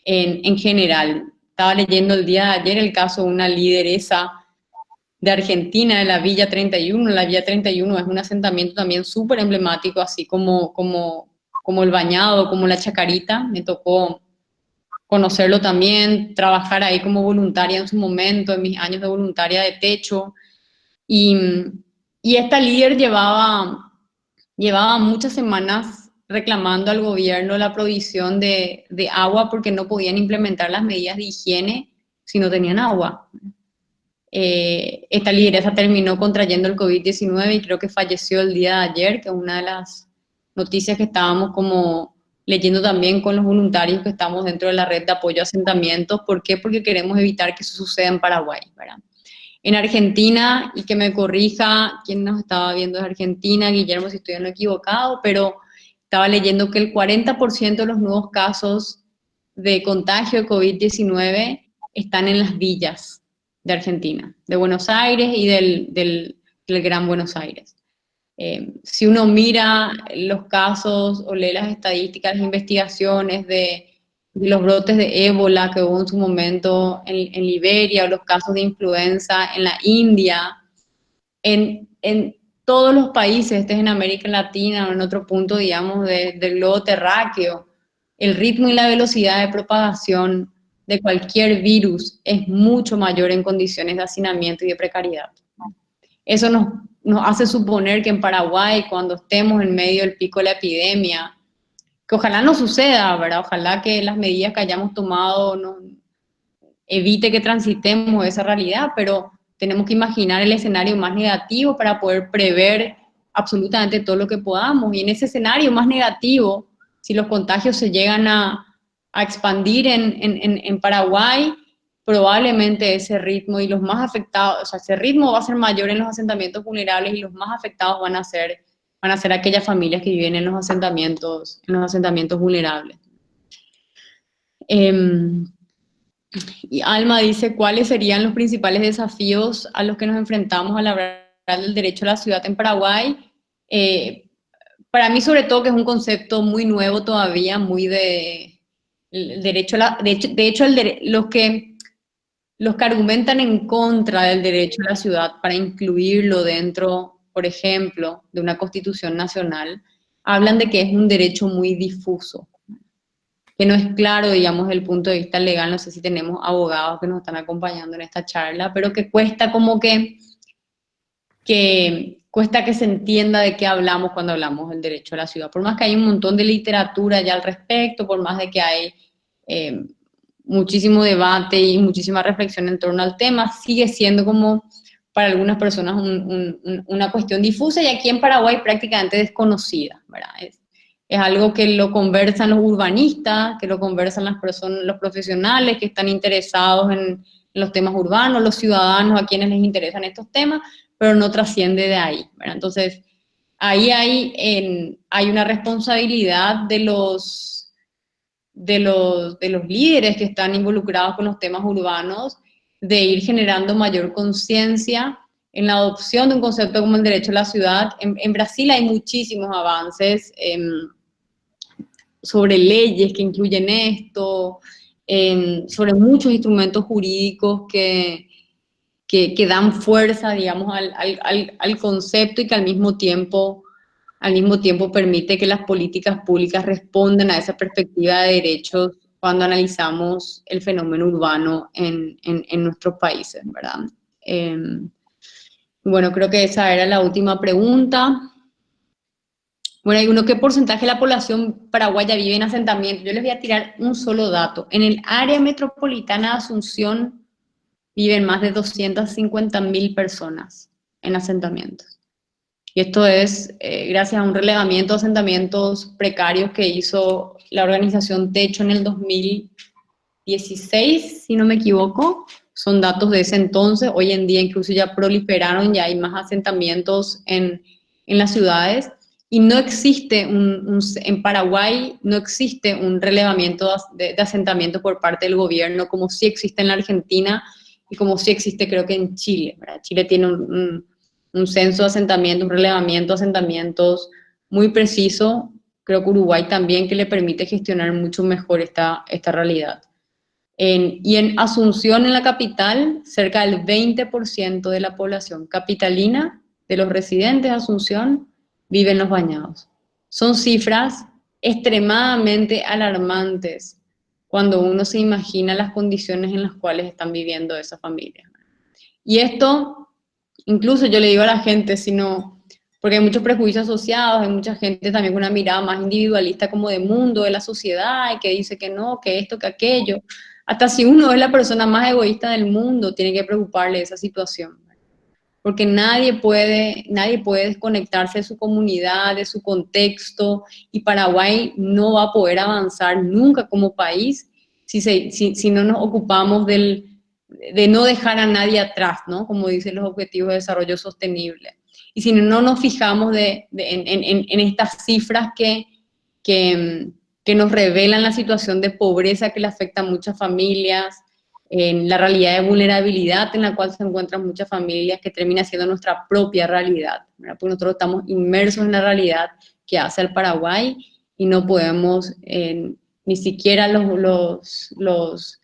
en general. Estaba leyendo el día de ayer el caso de una lideresa de Argentina, de la Villa 31. La Villa 31 es un asentamiento también súper emblemático, así como el Bañado, como la Chacarita. Me tocó conocerlo también, trabajar ahí como voluntaria en su momento, en mis años de voluntaria de techo. Y esta líder llevaba muchas semanas reclamando al gobierno la provisión de agua porque no podían implementar las medidas de higiene si no tenían agua. Esta lideresa terminó contrayendo el COVID-19 y creo que falleció el día de ayer, que es una de las noticias que estábamos como leyendo también con los voluntarios que estamos dentro de la red de apoyo a asentamientos. ¿Por qué? Porque queremos evitar que eso suceda en Paraguay, ¿verdad? En Argentina, y que me corrija quien nos estaba viendo de Argentina, Guillermo, si estoy en lo equivocado, pero estaba leyendo que el 40% de los nuevos casos de contagio de COVID-19 están en las villas de Argentina, de Buenos Aires y del Gran Buenos Aires. Si uno mira los casos o lee las estadísticas, las investigaciones de de los brotes de ébola que hubo en su momento en Liberia, o los casos de influenza en la India, en todos los países, estés en América Latina o en otro punto, digamos, del globo terráqueo, el ritmo y la velocidad de propagación de cualquier virus es mucho mayor en condiciones de hacinamiento y de precariedad. Eso nos hace suponer que en Paraguay, cuando estemos en medio del pico de la epidemia, que ojalá no suceda, ¿verdad? Ojalá que las medidas que hayamos tomado no evite que transitemos esa realidad, pero tenemos que imaginar el escenario más negativo para poder prever absolutamente todo lo que podamos. Y en ese escenario más negativo, si los contagios se llegan a expandir en Paraguay, probablemente ese ritmo y los más afectados, o sea, ese ritmo va a ser mayor en los asentamientos vulnerables y los más afectados van a ser aquellas familias que viven en los asentamientos vulnerables. Y Alma dice, ¿cuáles serían los principales desafíos a los que nos enfrentamos al hablar del derecho a la ciudad en Paraguay? Para mí, sobre todo, que es un concepto muy nuevo todavía, muy de el derecho a la... De hecho los que argumentan en contra del derecho a la ciudad para incluirlo dentro, por ejemplo, de una constitución nacional, hablan de que es un derecho muy difuso, que no es claro, digamos, desde el punto de vista legal. No sé si tenemos abogados que nos están acompañando en esta charla, pero que cuesta como que cuesta que se entienda de qué hablamos cuando hablamos del derecho a la ciudad. Por más que hay un montón de literatura ya al respecto, por más de que hay muchísimo debate y muchísima reflexión en torno al tema, sigue siendo como para algunas personas una cuestión difusa, y aquí en Paraguay prácticamente desconocida, ¿verdad? Es algo que lo conversan los urbanistas, que lo conversan las personas, los profesionales que están interesados en los temas urbanos, los ciudadanos a quienes les interesan estos temas, pero no trasciende de ahí, ¿verdad? Entonces, ahí hay una responsabilidad de los líderes que están involucrados con los temas urbanos, de ir generando mayor conciencia en la adopción de un concepto como el derecho a la ciudad. En Brasil hay muchísimos avances sobre leyes que incluyen esto, sobre muchos instrumentos jurídicos que dan fuerza, digamos, al concepto, y que al mismo tiempo permite que las políticas públicas respondan a esa perspectiva de derechos cuando analizamos el fenómeno urbano en nuestros países, ¿verdad? Bueno, creo que esa era la última pregunta. Bueno, hay uno, ¿qué porcentaje de la población paraguaya vive en asentamiento? Yo les voy a tirar un solo dato. En el área metropolitana de Asunción viven más de 250.000 personas en asentamientos. Y esto es gracias a un relevamiento de asentamientos precarios que hizo la organización Techo en el 2016, si no me equivoco. Son datos de ese entonces. Hoy en día incluso ya proliferaron, ya hay más asentamientos en las ciudades. Y no existe en Paraguay no existe un relevamiento de asentamiento por parte del gobierno, como sí existe en la Argentina y como sí existe, creo que en Chile, ¿verdad? Chile tiene un censo de asentamiento, un relevamiento de asentamientos muy preciso. Creo que Uruguay también, que le permite gestionar mucho mejor esta realidad. Y en Asunción, en la capital, cerca del 20% de la población capitalina, de los residentes de Asunción, viven en los bañados. Son cifras extremadamente alarmantes cuando uno se imagina las condiciones en las cuales están viviendo esas familias. Y esto, incluso yo le digo a la gente, porque hay muchos prejuicios asociados, hay mucha gente también con una mirada más individualista, como de mundo, de la sociedad, y que dice que no, que esto, que aquello. Hasta si uno es la persona más egoísta del mundo, tiene que preocuparle de esa situación. Porque nadie puede desconectarse de su comunidad, de su contexto, y Paraguay no va a poder avanzar nunca como país si no nos ocupamos de no dejar a nadie atrás, ¿no? Como dicen los Objetivos de Desarrollo Sostenible. Y si no nos fijamos en estas cifras que nos revelan la situación de pobreza que le afecta a muchas familias, en la realidad de vulnerabilidad en la cual se encuentran muchas familias, que termina siendo nuestra propia realidad, ¿verdad? Porque nosotros estamos inmersos en la realidad que hace el Paraguay, y no podemos ni siquiera los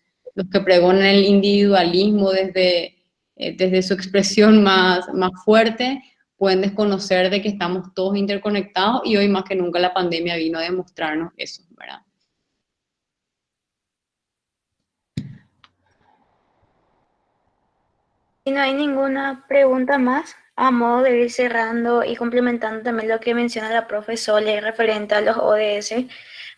que pregonan el individualismo desde su expresión más fuerte, pueden desconocer de que estamos todos interconectados y hoy más que nunca la pandemia vino a demostrarnos eso, ¿verdad? Si no hay ninguna pregunta más, a modo de ir cerrando y complementando también lo que menciona la profe Sole referente a los ODS,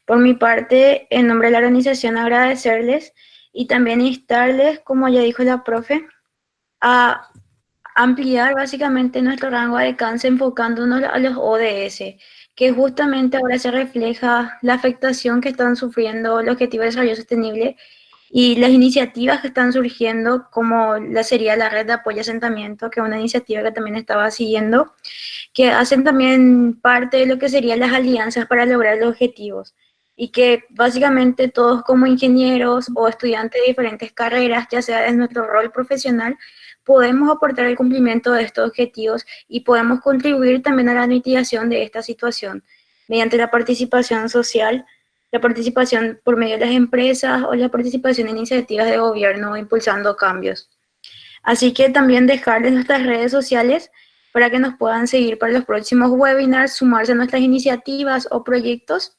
por mi parte, en nombre de la organización, agradecerles y también instarles, como ya dijo la profe, a ampliar básicamente nuestro rango de alcance enfocándonos a los ODS, que justamente ahora se refleja la afectación que están sufriendo los Objetivos de Desarrollo Sostenible y las iniciativas que están surgiendo, como sería la red de apoyo a asentamiento, que es una iniciativa que también estaba siguiendo, que hacen también parte de lo que serían las alianzas para lograr los objetivos. Y que básicamente todos como ingenieros o estudiantes de diferentes carreras, ya sea en nuestro rol profesional, podemos aportar el cumplimiento de estos objetivos y podemos contribuir también a la mitigación de esta situación mediante la participación social, la participación por medio de las empresas o la participación en iniciativas de gobierno impulsando cambios. Así que también dejarles nuestras redes sociales para que nos puedan seguir para los próximos webinars, sumarse a nuestras iniciativas o proyectos.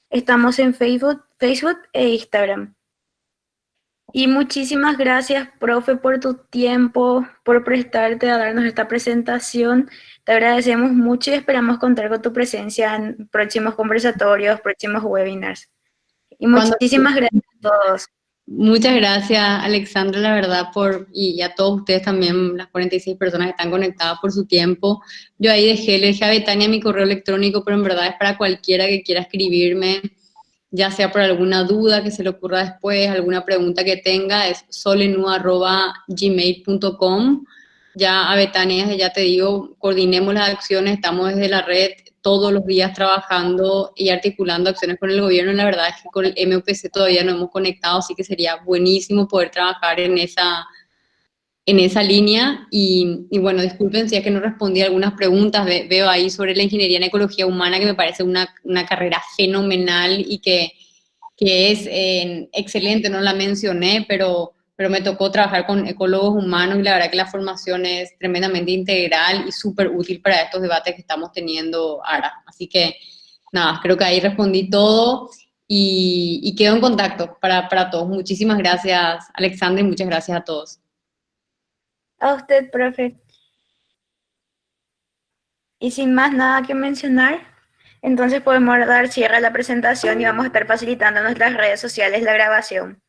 Estamos en Facebook e Instagram. Y muchísimas gracias, profe, por tu tiempo, por prestarte a darnos esta presentación. Te agradecemos mucho y esperamos contar con tu presencia en próximos conversatorios, próximos webinars. Y Cuando muchísimas gracias a todos. Muchas gracias, Alexandra, la verdad, y a todos ustedes también, las 46 personas que están conectadas por su tiempo. Yo ahí le dejé a Betania mi correo electrónico, pero en verdad es para cualquiera que quiera escribirme, ya sea por alguna duda que se le ocurra después, alguna pregunta que tenga, es solenu@gmail.com. Ya a Betania, ya te digo, coordinemos las acciones, estamos desde la red todos los días trabajando y articulando acciones con el gobierno. La verdad es que con el MUPC todavía no hemos conectado, así que sería buenísimo poder trabajar en esa línea. Y bueno, disculpen si es que no respondí a algunas preguntas. Veo ahí sobre la ingeniería en ecología humana, que me parece una carrera fenomenal y que es excelente, no la mencioné, pero me tocó trabajar con ecólogos humanos y la verdad que la formación es tremendamente integral y súper útil para estos debates que estamos teniendo ahora. Así que nada, creo que ahí respondí todo y quedo en contacto para todos. Muchísimas gracias, Alexandra, y muchas gracias a todos. A usted, profe. Y sin más nada que mencionar, entonces podemos dar cierre a la presentación y vamos a estar facilitando en nuestras redes sociales la grabación.